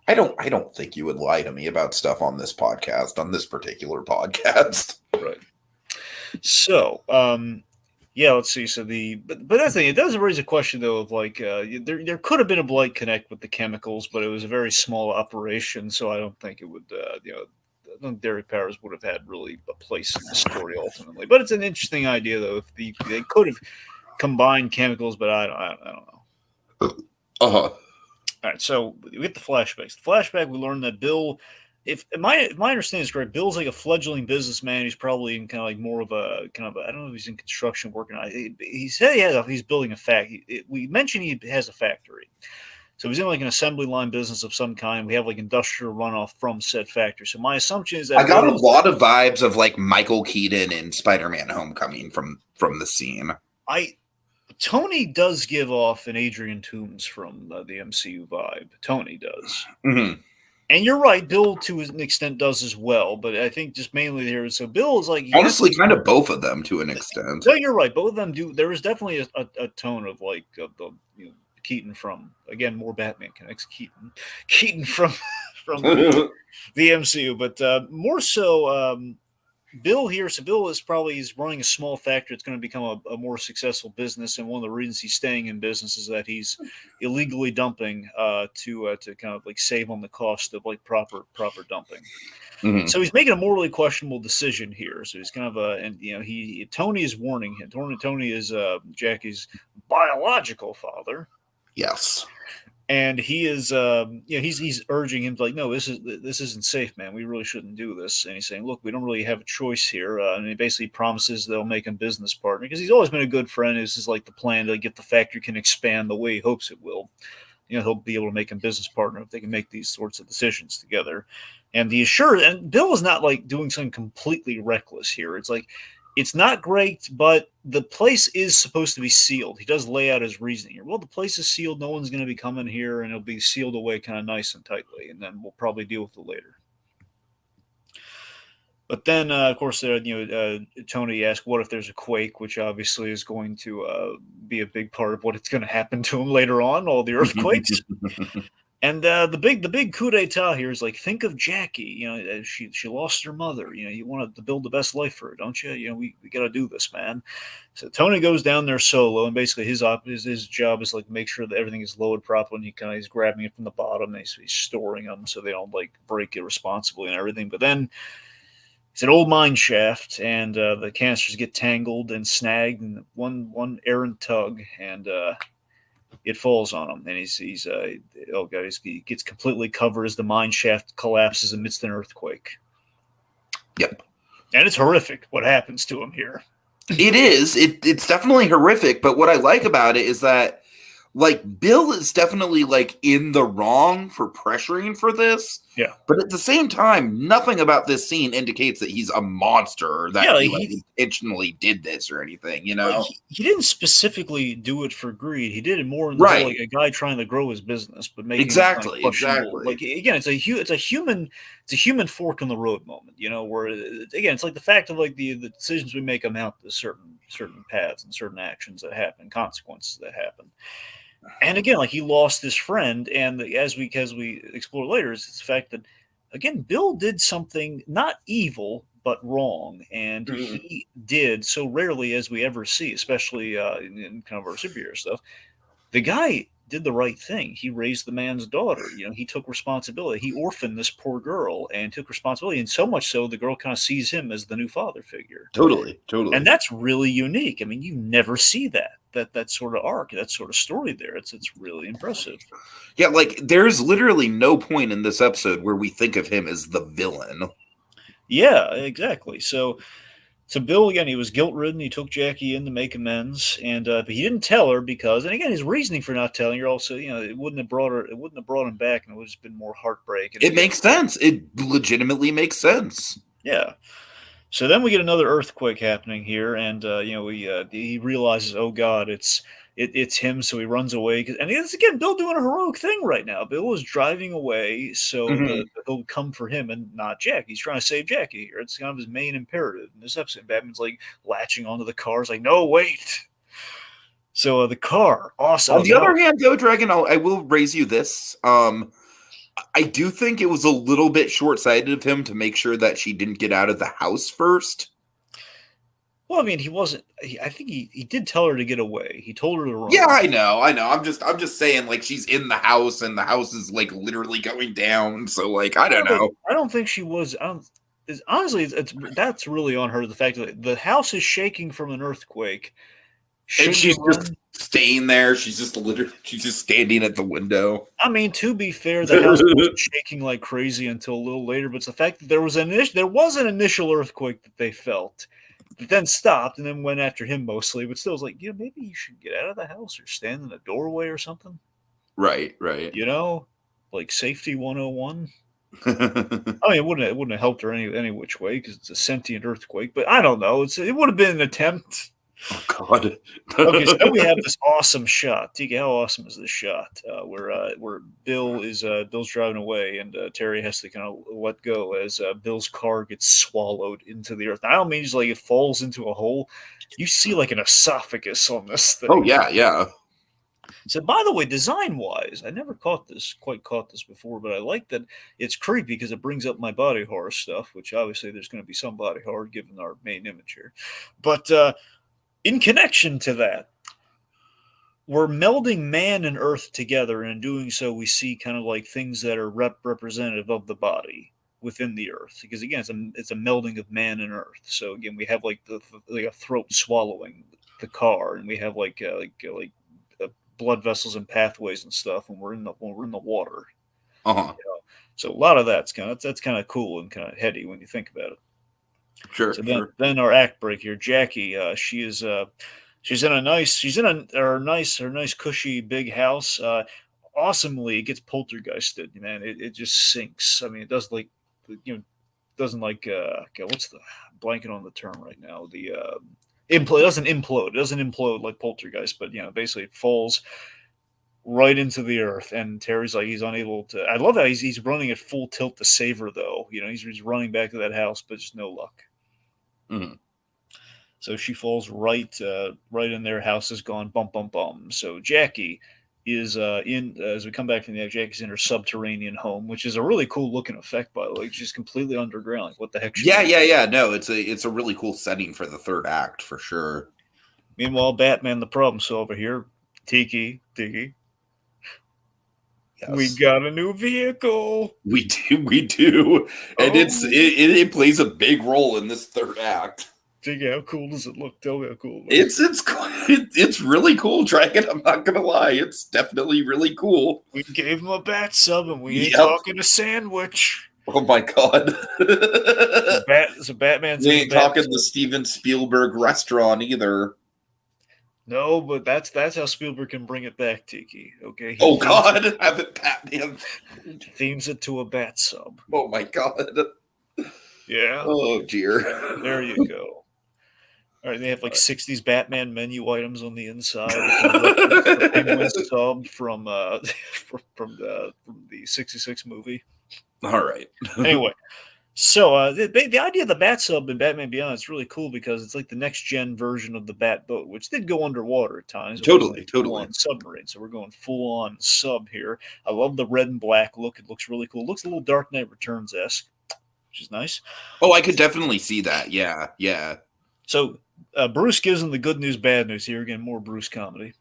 I don't think you would lie to me about stuff on this podcast, on this particular podcast. Right. So, Yeah, let's see. So but that's the thing. It does raise a question though of like there could have been a blight connect with the chemicals, but it was a very small operation, so I don't think it would I don't think dairy powers would have had really a place in the story ultimately. But it's an interesting idea though. If they could have combined chemicals, but I don't know. Uh-huh. All right, so we get the flashbacks. The flashback, we learn that Bill, if my understanding is correct, Bill's like a fledgling businessman. He's probably in kind of like more of a kind of I don't know if he's in construction working on. He said he's building a factory. We mentioned he has a factory, so he's in like an assembly line business of some kind. We have like industrial runoff from said factory. So my assumption is I that got a Bill is lot of vibes of like Michael Keaton in Spider-Man Homecoming from the scene. I Tony does give off an Adrian Toomes from the MCU vibe. Tony does. Mm-hmm. And you're right, Bill to an extent does as well, but I think just mainly there. So Bill is like he has Honestly, this. kind of both of them to an extent. No, you're right. Both of them do. There is definitely a tone of like the Keaton from again more Batman connects Keaton from the MCU, but more so Bill here. So Bill is probably he's running a small factory. It's going to become a more successful business, and one of the reasons he's staying in business is that he's illegally dumping to kind of like save on the cost of like proper dumping. Mm-hmm. So he's making a morally questionable decision here. So he's kind of and he Tony is warning him. Tony is Jackie's biological father. Yes. And he is, he's urging him like, no, this isn't safe, man. We really shouldn't do this. And he's saying, look, we don't really have a choice here. And he basically promises they'll make him business partner because he's always been a good friend. This is like the plan to get the factory can expand the way he hopes it will. He'll be able to make him business partner if they can make these sorts of decisions together. And the assure and Bill is not like doing something completely reckless here. It's like it's not great, but the place is supposed to be sealed. He does lay out his reasoning here. Well, the place is sealed. No one's going to be coming here, and it'll be sealed away kind of nice and tightly, and then we'll probably deal with it later. But then, of course, Tony asks, "What if there's a quake?" Which obviously is going to be a big part of what it's going to happen to him later on. All the earthquakes. And the big coup d'état here is like, think of Jackie. She lost her mother. You want to build the best life for her, don't you? We got to do this, man. So Tony goes down there solo, and basically his job is like make sure that everything is lowered properly. And he's grabbing it from the bottom, and he's storing them so they don't like break irresponsibly and everything. But then it's an old mine shaft, and the canisters get tangled and snagged, and one errant tug, and it falls on him, and he gets completely covered as the mine shaft collapses amidst an earthquake. Yep. And it's horrific what happens to him here. It is. It's definitely horrific, but what I like about it is that like Bill is definitely like in the wrong for pressuring for this. Yeah. But at the same time, nothing about this scene indicates that he's a monster or that he intentionally did this or anything, he didn't specifically do it for greed. He did it more than like a guy trying to grow his business, but making exactly. Like again, it's a human fork in the road moment, where again, it's like the fact of like the decisions we make amount to certain paths and certain actions that happen, consequences that happen. And again, like he lost his friend, and as we explore later, is the fact that again, Bill did something not evil but wrong, and he did so rarely as we ever see, especially in kind of our superhero stuff. The guy did the right thing. He raised the man's daughter. He took responsibility. He orphaned this poor girl and took responsibility, and so much so the girl kind of sees him as the new father figure. Totally. And that's really unique. I mean, you never see that sort of arc, that sort of story there. It's really impressive. Yeah, like there's literally no point in this episode where we think of him as the villain. Yeah, exactly. So Bill, again, he was guilt-ridden. He took Jackie in to make amends, and but he didn't tell her because, and again, his reasoning for not telling her also, it wouldn't have brought him back, and it would have just been more heartbreak. It makes sense. It legitimately makes sense. Yeah. So then we get another earthquake happening here, and he realizes, oh God, it's him. So he runs away, and it's again Bill doing a heroic thing right now. Bill is driving away, so he'll come for him and not Jack. He's trying to save Jackie here. It's kind of his main imperative in this episode. Batman's like latching onto the car. It's like, no, wait. So the car, awesome. On the other hand, though, Dragon, I will raise you this. I do think it was a little bit short-sighted of him to make sure that she didn't get out of the house first. Well, I mean, he wasn't. I think he did tell her to get away. He told her to run. Yeah, I know. I'm just saying, like, she's in the house, and the house is like literally going down. So, like, I don't know. I don't think she was. Honestly, that's really on her. The fact that the house is shaking from an earthquake. And Shouldn't she's you just run? staying there. She's just standing at the window. I mean, to be fair, the house wasn't shaking like crazy until a little later. But it's the fact that there was an initial earthquake that they felt, that then stopped and then went after him mostly. But still, was like, maybe you should get out of the house or stand in a doorway or something. Right. Like safety 101. I mean, it wouldn't have helped her any which way because it's a sentient earthquake. But I don't know. It would have been an attempt. Oh God. Okay, so then we have this awesome shot. Tiki, how awesome is this shot? Where Bill's driving away and Terry has to kind of let go as Bill's car gets swallowed into the earth. I don't mean just like it falls into a hole. You see like an esophagus on this thing. Oh yeah. So, by the way, design-wise, I never quite caught this before, but I like that it's creepy because it brings up my body horror stuff, which obviously there's going to be some body horror given our main image here. But in connection to that, we're melding man and earth together, and in doing so, we see kind of like things that are representative of the body within the earth. Because again, it's a melding of man and earth. So again, we have like a throat swallowing the car, and we have like blood vessels and pathways and stuff when we're in the water. Uh-huh. So a lot of that's kind of cool and kind of heady when you think about it. Sure. So Sure. then our act break here, Jackie. She's in her nice cushy big house. Awesomely, it gets poltergeisted. Man, it just sinks. I mean, it does like doesn't like what's the blanket on the term right now? The it doesn't implode. It doesn't implode like poltergeist, but basically it falls right into the earth. And Terry's like he's unable to. I love how he's running at full tilt to save her though. He's running back to that house, but just no luck. Mm-hmm. So she falls right in there. House is gone. Bum bum bum. So Jackie is in as we come back from the Jackie's in her subterranean home, which is a really cool looking effect by the way. She's completely underground. Like, what the heck? Yeah. No, it's a really cool setting for the third act for sure. Meanwhile, Batman, the problem solver here, Tiki. Yes. We got a new vehicle. We do, and it plays a big role in this third act. Tiki, how cool does it look? Tell me how cool it looks. It's really cool, Dragon. I'm not gonna lie, it's definitely really cool. We gave him a bat sub, and we ain't talking a sandwich. Oh my God! So Batman's. We ain't talking the Steven Spielberg restaurant either. No, but that's how Spielberg can bring it back, Tiki. Okay. Oh God, have it Batman themes it to a bat sub. Oh my God. Yeah. Oh dear. There you go. All right, they have like 60s Batman menu items on the inside. The Penguin sub from the 66 movie. All right. Anyway, so the idea of the bat sub in Batman Beyond is really cool because it's like the next gen version of the bat boat, which did go underwater at times. Totally. On submarine. So we're going full on sub here. I love the red and black look. It looks really cool. It looks a little Dark Knight Returns esque, which is nice. Oh, I could definitely see that. Yeah. So Bruce gives him the good news, bad news here. Again, more Bruce comedy.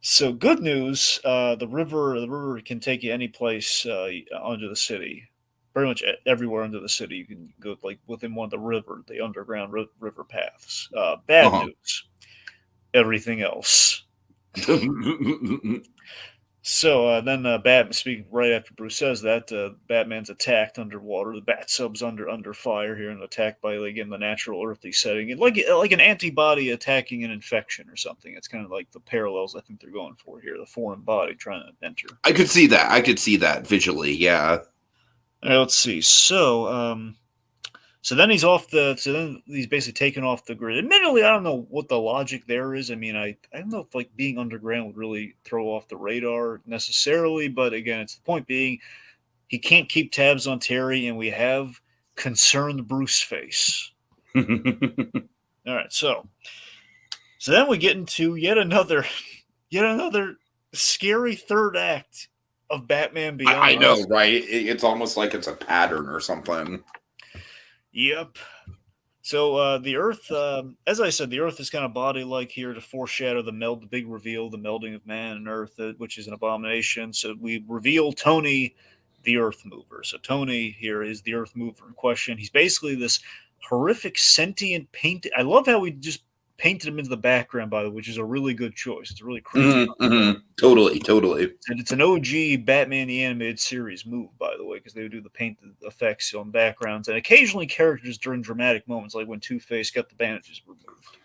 So good news, the river can take you any place under the city. Pretty much everywhere under the city. You can go like within one of the underground river paths. Bad news, everything else. So then Batman, speaking right after Bruce says that, Batman's attacked underwater. The bat sub's under fire here and attacked by, again, the natural earthly setting. Like an antibody attacking an infection or something. It's kind of like the parallels I think they're going for here. The foreign body trying to enter. I could see that visually, yeah. Right, let's see. So then he's he's basically taken off the grid. Admittedly, I don't know what the logic there is. I mean, I don't know if like being underground would really throw off the radar necessarily, but again, it's the point being he can't keep tabs on Terry, and we have concerned Bruce face. All right, so then we get into yet another scary third act of Batman Beyond. I know, right? It's almost like it's a pattern or something. Yep. So the Earth, as I said, the Earth is kind of body-like here to foreshadow the big reveal, the melding of man and Earth, which is an abomination. So we reveal Tony, the Earth Mover. So Tony here is the Earth Mover in question. He's basically this horrific sentient painted. I love how we just painted him into the background, by the way, which is a really good choice. It's a really creepy. Totally. And it's an OG Batman the Animated Series move, by the way, because they would do the painted effects on backgrounds and occasionally characters during dramatic moments, like when Two-Face got the bandages removed.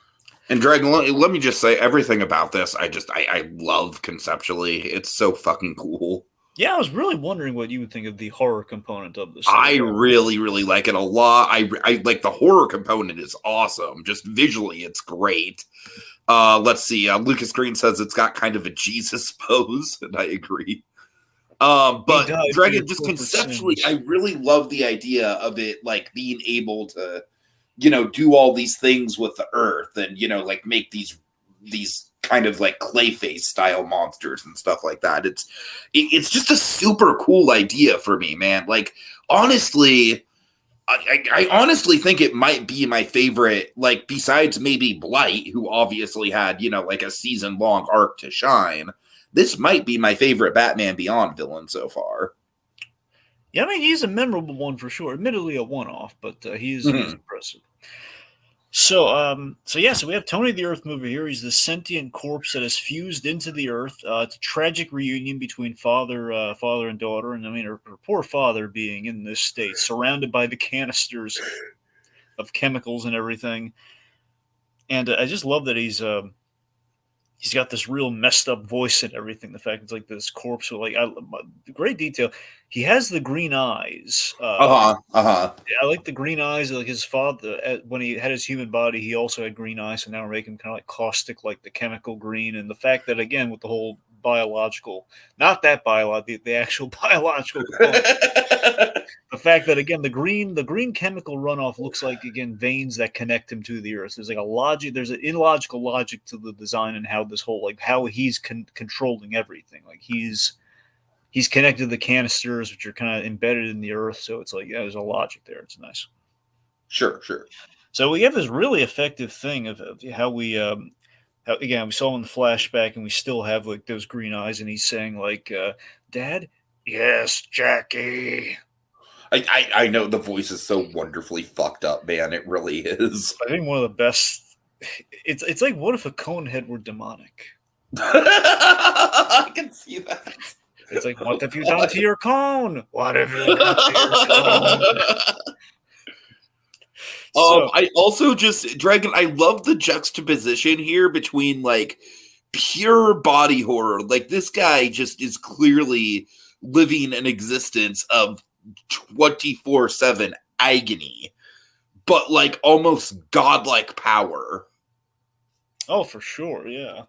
And Dragon, let me just say, everything about this, I love conceptually. It's so fucking cool. Yeah, I was really wondering what you would think of the horror component of this. I really like it a lot. I like the horror component is awesome. Just visually, it's great. Let's see. Lucas Green says it's got kind of a Jesus pose, and I agree. But Dragon, just conceptually, I really love the idea of it, like being able to, do all these things with the Earth, and like make these kind of like Clayface style monsters and stuff like that. It's just a super cool idea for me, man. Like, honestly, I honestly think it might be my favorite, like, besides maybe Blight, who obviously had, like a season-long arc to shine. This might be my favorite Batman Beyond villain so far. Yeah, I mean, he's a memorable one for sure. Admittedly a one-off, but he's impressive. So we have Tony the Earth Mover here. He's the sentient corpse that has fused into the Earth. It's a tragic reunion between father and daughter, and I mean her poor father being in this state, surrounded by the canisters of chemicals and everything. And I just love that he's got this real messed up voice and everything. The fact it's like this corpse with great detail. He has the green eyes. I like the green eyes. Like his father, when he had his human body, he also had green eyes. So now we're making him kind of like caustic, like the chemical green. And the fact that, again, with the whole biological, not that biological, the actual biological component. The fact that, again, the green chemical runoff looks like, again, veins that connect him to the Earth. There's like there's an illogical logic to the design and how this whole, like, how he's controlling everything. Like he's connected to the canisters, which are kind of embedded in the Earth. So it's like, yeah, there's a logic there. It's nice. Sure. So we have this really effective thing of how we, again, we saw in the flashback, and we still have like those green eyes, and he's saying like, "Dad, yes, Jackie." I know the voice is so wonderfully fucked up, man. It really is. I think one of the best. It's like, what if a Conehead were demonic? I can see that. It's like, what have you done to your cone? What have you done to your cone? I also just, Dragon, I love the juxtaposition here between like pure body horror. Like this guy just is clearly living an existence of 24/7 agony, but like almost godlike power. Oh, for sure, yeah.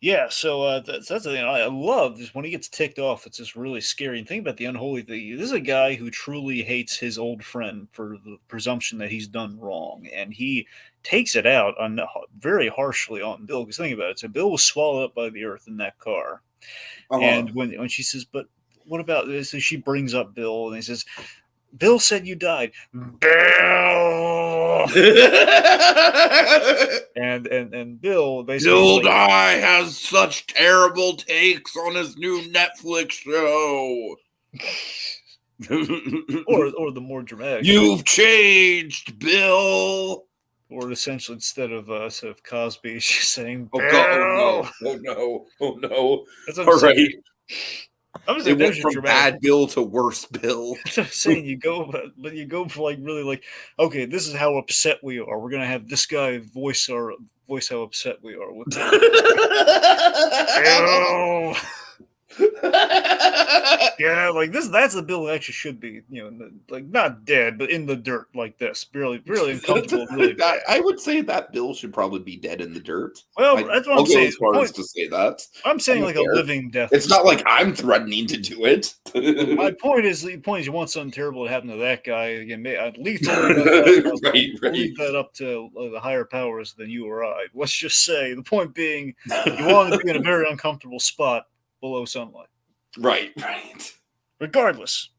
Yeah, so that's the thing I love is when he gets ticked off. It's just really scary. And think about the unholy thing. This is a guy who truly hates his old friend for the presumption that he's done wrong, and he takes it out on very harshly on Bill. Because think about it. So Bill was swallowed up by the Earth in that car, and when she says, "But what about this?" So she brings up Bill, and he says, "Bill said you died." Bill. and Bill basically Bill Nye has such terrible takes on his new Netflix show. or the more dramatic. You've changed, Bill. Or essentially, instead of Cosby, she's saying, "Oh God, oh no!" That's what I'm saying. I'm just saying, it went from bad Bill to worse Bill. That's what I'm saying. You go for like really like, okay, this is how upset we are. We're gonna have this guy voice how upset we are with that. Yeah, like this. That's the Bill that actually should be, like not dead, but in the dirt like this. Really uncomfortable. Really bad. I would say that Bill should probably be dead in the dirt. Well, that's what I'm saying. As far as to say that. I'm saying like a living death. It's not like I'm threatening to do it. My point is you want something terrible to happen to that guy again. Lethal. Right. Leave that up to the higher powers than you or I. Let's just say the point being, you want to be in a very uncomfortable spot below sunlight. Right. Regardless,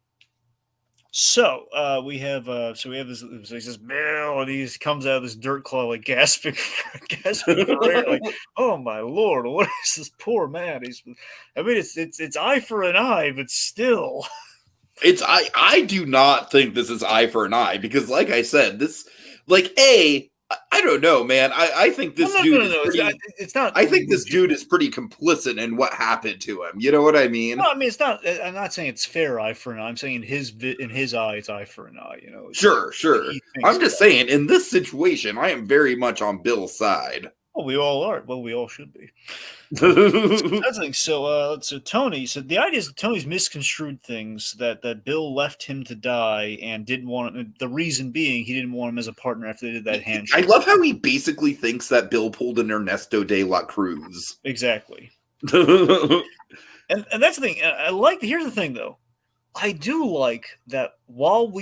So we have this. So he says Bill, and he comes out of this dirt claw like gasping, gasping for air, like, "Oh my lord, what is this poor man?" I mean, it's eye for an eye, but still, I do not think this is eye for an eye because, like I said, this I don't know, man. I think well, this dude is no, pretty. it's not I think this legit. dude is pretty complicit in what happened to him. You know what I mean? No, I mean it's not. I'm not saying it's fair eye for an eye. I'm saying in his eye, it's eye for an eye. You know, it's Sure, what sure. he thinks I'm is just right. saying, in this situation, I am very much on Bill's side. Well, we all are. Well, we all should be. Sure. That's the thing. So Tony. So the idea is that Tony's misconstrued things that Bill left him to die and didn't want him. The reason being he didn't want him as a partner after they did that I handshake. love how he basically thinks that Bill pulled an Ernesto de la Cruz. Exactly. And that's the thing. I like. Here's the thing, though. I do like that while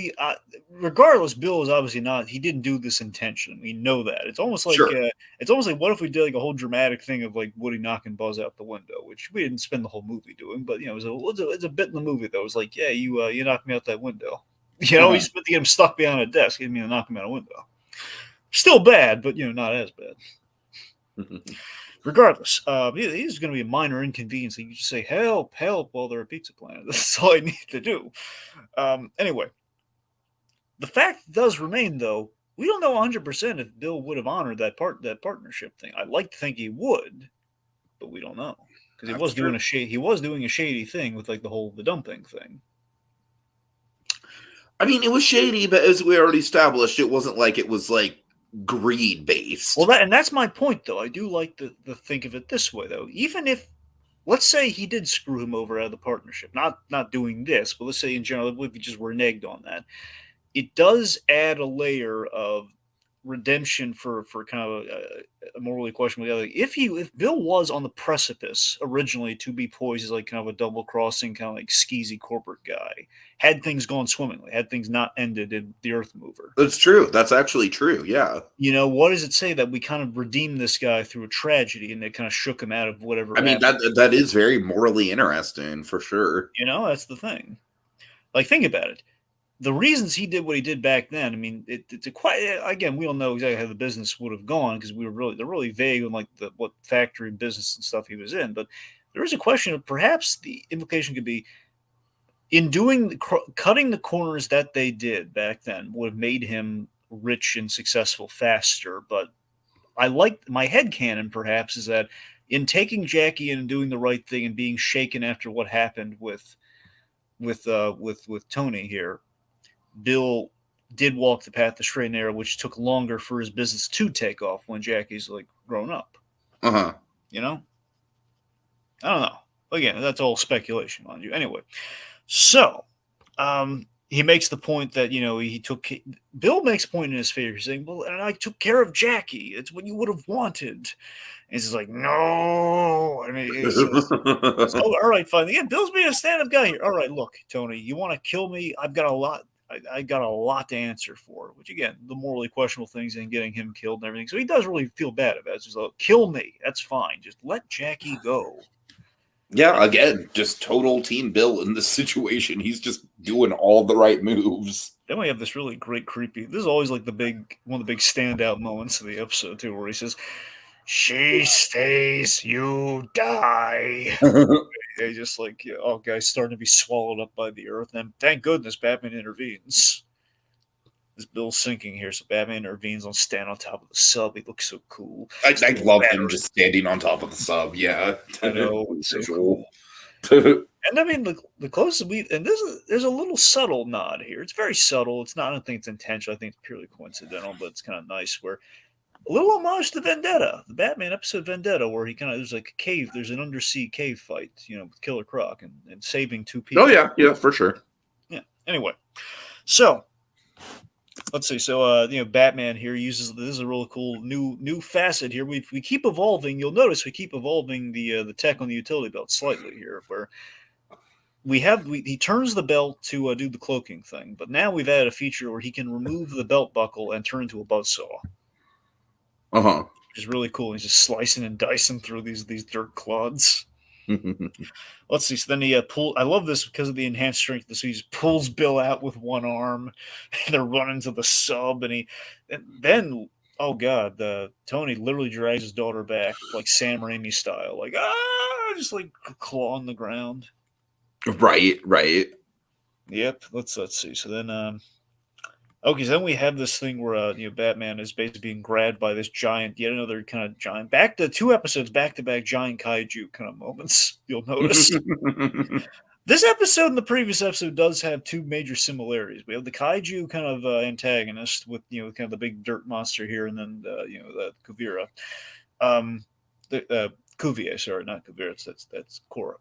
regardless, Bill is obviously not. He didn't do this intention. We know that. Sure. It's almost like what if we did like a whole dramatic thing of like Woody knocking Buzz out the window, which we didn't spend the whole movie doing, but it's a bit in the movie that was like, yeah, you knocked me out that window. He's meant to get him stuck behind a desk. He didn't mean to knock him out a window. Still bad, but not as bad. Regardless, he's going to be a minor inconvenience. You just say, help, help, while they're a pizza planet. That's all I need to do. Anyway, the fact does remain, though, we don't know 100% if Bill would have honored that partnership thing. I'd like to think he would, but we don't know. Because That's true. he was doing a shady thing with like the dumping thing. I mean, it was shady, but as we already established, it wasn't like it was like greed based. Well, that's my point, though. I do like to think of it this way, though. Even if, let's say he did screw him over out of the partnership, not doing this, but let's say in general, if we just reneged on that, it does add a layer of redemption for kind of a morally questionable guy. If Bill was on the precipice originally to be poised as like kind of a double crossing kind of like skeezy corporate guy, had things gone swimmingly, had things not ended in the Earth Mover. That's true. That's actually true. Yeah. What does it say that we kind of redeemed this guy through a tragedy and it kind of shook him out of whatever I mean happened? that is very morally interesting for sure. That's the thing. Like, think about it. The reasons he did what he did back then, I mean, it's a quite again, we don't know exactly how the business would have gone because they're really vague on like what factory business and stuff he was in. But there is a question of perhaps the implication could be in cutting the corners that they did back then would have made him rich and successful faster. But I like my headcanon perhaps is that in taking Jackie in and doing the right thing and being shaken after what happened with Tony here, Bill did walk the path to straight and narrow, which took longer for his business to take off when Jackie's like grown up. Uh-huh. I don't know. Again, that's all speculation, mind you. Anyway, so he makes the point that Bill makes a point in his favor, saying, "Well, and I took care of Jackie. It's what you would have wanted." And he's like, "No." I mean, so all right, fine. Yeah, Bill's being a stand-up guy here. All right, look, Tony, you want to kill me? I've got a lot. I got a lot to answer for, which again, the morally questionable things and getting him killed and everything. So he does really feel bad about it. It's just like, kill me. That's fine. Just let Jackie go. Yeah, again, just total Team Bill in this situation. He's just doing all the right moves. Then we have this really great creepy. This is always like one of the big standout moments of the episode too, where he says, "She stays, you die." They just like, guys starting to be swallowed up by the earth. And thank goodness Batman intervenes. This Bill's sinking here, so Batman intervenes on stand on top of the sub. He looks so cool. I love him just standing on top of the sub. Yeah, it's so cool. And I mean, the closest there's a little subtle nod here. It's very subtle. It's not. I don't think it's intentional. I think it's purely coincidental, but it's kind of nice. Where a little homage to Vendetta, the Batman episode Vendetta, where there's like a cave. There's an undersea cave fight, with Killer Croc and saving two people. Oh yeah, for sure. Yeah. Anyway, so. Let's see. So, Batman here uses this is a really cool new facet here. We keep evolving. You'll notice we keep evolving the tech on the utility belt slightly here, where he turns the belt to do the cloaking thing, but now we've added a feature where he can remove the belt buckle and turn into a buzzsaw. Uh-huh. Which is really cool. He's just slicing and dicing through these dirt clods. Let's see. So then he I love this because of the enhanced strength. So he just pulls Bill out with one arm. And they're running to the sub, and then oh god, Tony literally drags his daughter back like Sam Raimi style, like just like claw on the ground. Right. Yep. Let's see. So then okay, so then we have this thing where Batman is basically being grabbed by this giant, yet another kind of giant. Back to 2 episodes back to back giant kaiju kind of moments. You'll notice this episode and the previous episode does have two major similarities. We have the kaiju kind of antagonist with kind of the big dirt monster here, and then the Kuvira, the Cuvier. Sorry, not Kuvira. That's Cora.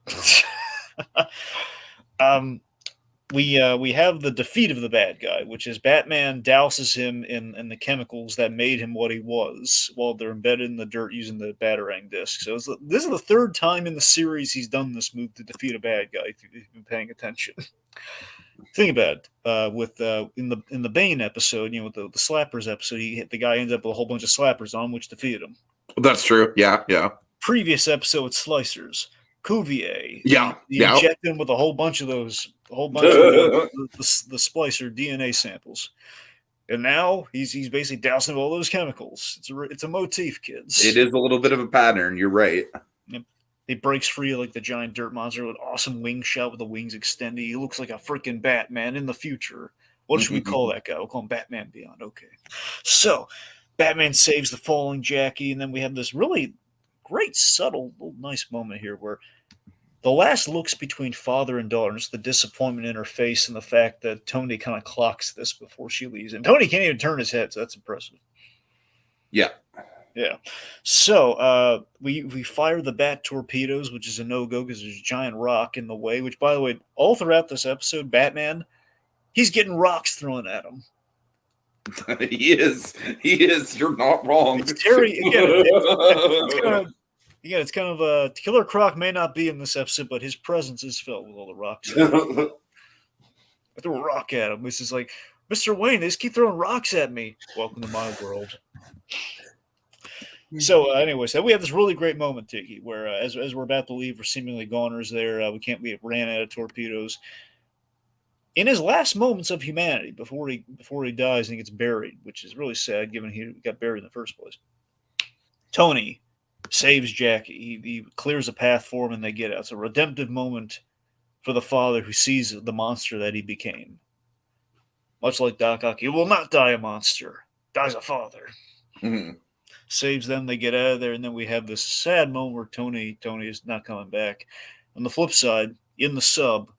We have the defeat of the bad guy, which is Batman douses him in the chemicals that made him what he was while they're embedded in the dirt using the Batarang disc. So this is the third time in the series he's done this move to defeat a bad guy, if you've been paying attention. Think about it. In the Bane episode, with the slappers episode, the guy ends up with a whole bunch of slappers on, which defeated him. That's true. Yeah. Previous episode with Slicers, Cuvier. Yeah. He injected him with a whole bunch of those, the splicer DNA samples, and now he's basically dousing all those chemicals. It's a motif, kids. It is a little bit of a pattern. You're right. Yep. He breaks free of like the giant dirt monster with an awesome wing shot with the wings extended. He looks like a freaking Batman in the future. What should we call that guy? We'll call him Batman Beyond. Okay. So Batman saves the falling Jackie, and then we have this really great, subtle, little nice moment here where the last looks between father and daughter, just the disappointment in her face and the fact that Tony kind of clocks this before she leaves. And Tony can't even turn his head, so that's impressive. Yeah. So we fire the bat torpedoes, which is a no-go because there's a giant rock in the way, which, by the way, all throughout this episode, Batman, he's getting rocks thrown at him. He is. You're not wrong. It's Terry, it's kind of Killer Croc may not be in this episode, but his presence is felt with all the rocks. I threw a rock at him. This is like, Mr. Wayne, they just keep throwing rocks at me. Welcome to my world. So, anyways, we have this really great moment, Tiki, where as we're about to leave, we're seemingly goners there. We ran out of torpedoes. In his last moments of humanity, before he dies and he gets buried, which is really sad, given he got buried in the first place. Tony saves Jackie. He clears a path for him, and they get out. It's a redemptive moment for the father who sees the monster that he became. Much like Doc Ock, he will not die a monster. Dies a father. Mm-hmm. Saves them. They get out of there, and then we have this sad moment where Tony is not coming back. On the flip side, in the sub,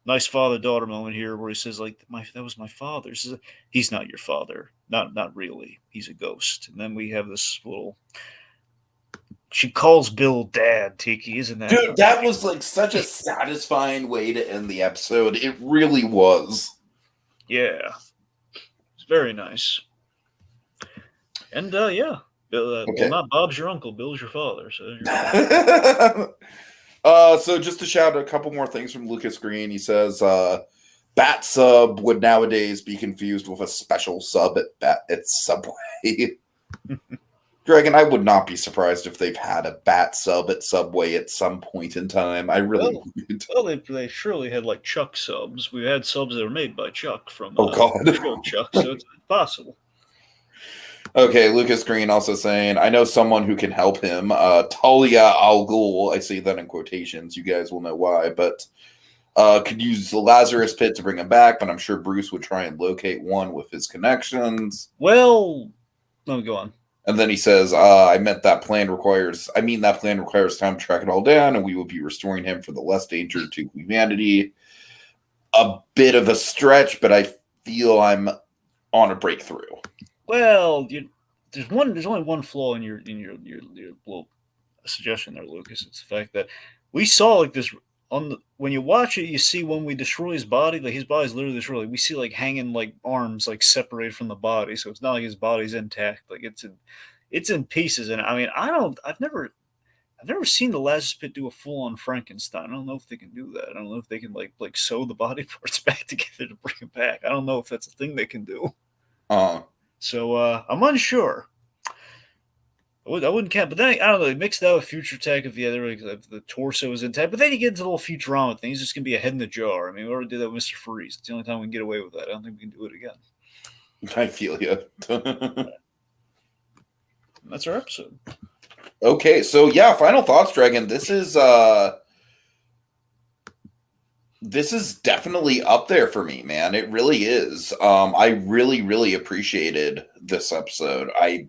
nice father-daughter moment here where he says, like, that was my father. He says, he's not your father. Not really. He's a ghost. And then we have this little... She calls Bill Dad, Tiki, isn't that? Dude, that was like such a satisfying way to end the episode. It really was. Yeah. It's very nice. And, yeah. Bill, okay. Well, not Bob's your uncle. Bill's your father. So just to shout a couple more things from Lucas Green. He says, Bat sub would nowadays be confused with a special sub at Subway. Dragon, I would not be surprised if they've had a bat sub at Subway at some point in time. I really would. Well, they surely had like Chuck subs. We had subs that were made by Chuck from Chuck, so it's possible. Okay, Lucas Green also saying, I know someone who can help him. Talia Al Ghul, I say that in quotations. You guys will know why, but could use the Lazarus Pit to bring him back, but I'm sure Bruce would try and locate one with his connections. Well, let me go on. And then he says, that plan requires time to track it all down, and we will be restoring him for the less danger to humanity. A bit of a stretch, but I feel I'm on a breakthrough. Well, there's only one flaw in your little suggestion there, Lucas. It's the fact that we saw like this when you watch it, you see when we destroy his body, like his body's literally destroyed. We see like hanging like arms like separated from the body, so it's not like his body's intact. Like it's in pieces. And I mean, I've never seen the Lazarus Pit do a full on Frankenstein. I don't know if they can do that. I don't know if they can like sew the body parts back together to bring it back. I don't know if that's a thing they can do. So I'm unsure. I wouldn't count, but then I don't know. Mix that with Future Tech if the torso is intact. But then you get into the little Futurama thing. He's just gonna be a head in the jar. I mean, we already did that with Mr. Freeze. It's the only time we can get away with that. I don't think we can do it again. I feel you. That's our episode. Okay, so yeah, final thoughts, Dragon. This is definitely up there for me, man. It really is. I really, really appreciated this episode. I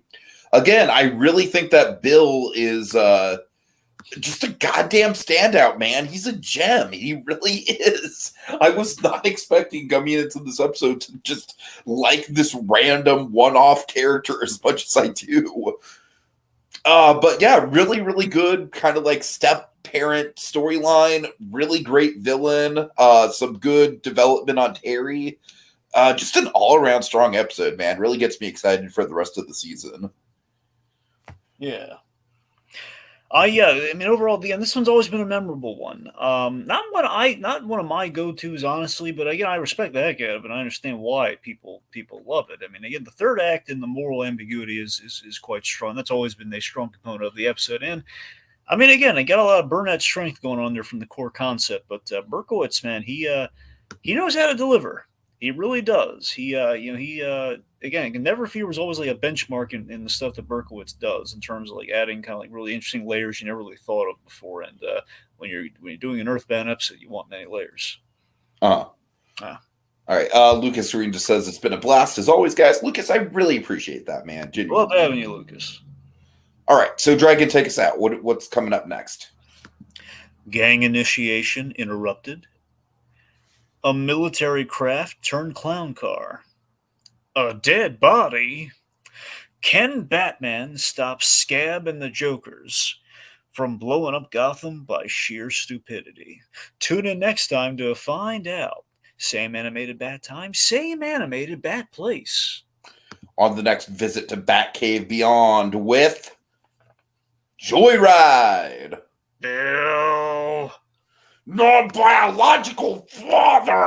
really think that Bill is just a goddamn standout, man. He's a gem. He really is. I was not expecting coming into this episode to just like this random one-off character as much as I do. But yeah, really, really good kind of like step-parent storyline. Really great villain. Some good development on Terry. Just an all-around strong episode, man. Really gets me excited for the rest of the season. Yeah. I mean, overall, this one's always been a memorable one. Not one of my go-tos, honestly, but again, I respect the heck out of it. I understand why people love it. I mean, again, the third act and the moral ambiguity is quite strong. That's always been a strong component of the episode. And I mean, again, I got a lot of Burnett strength going on there from the core concept, but Berkowitz, man, he knows how to deliver. He really does. Again, Never Fear was always like a benchmark in the stuff that Berkowitz does in terms of like adding kind of like really interesting layers you never really thought of before. And when you're doing an Earthbound episode, you want many layers. All right. Lucas Serene just says it's been a blast as always, guys. Lucas, I really appreciate that, man. Genuinely. Love having you, Lucas. All right, so Dragon, take us out. What's coming up next? Gang initiation interrupted. A military craft turned clown car. A dead body. Can Batman stop Scab and the Jokers from blowing up Gotham by sheer stupidity? Tune in next time to find out. Same animated bat time, same animated bat place. On the next visit to Batcave Beyond with Joyride. Bill. Non-biological father.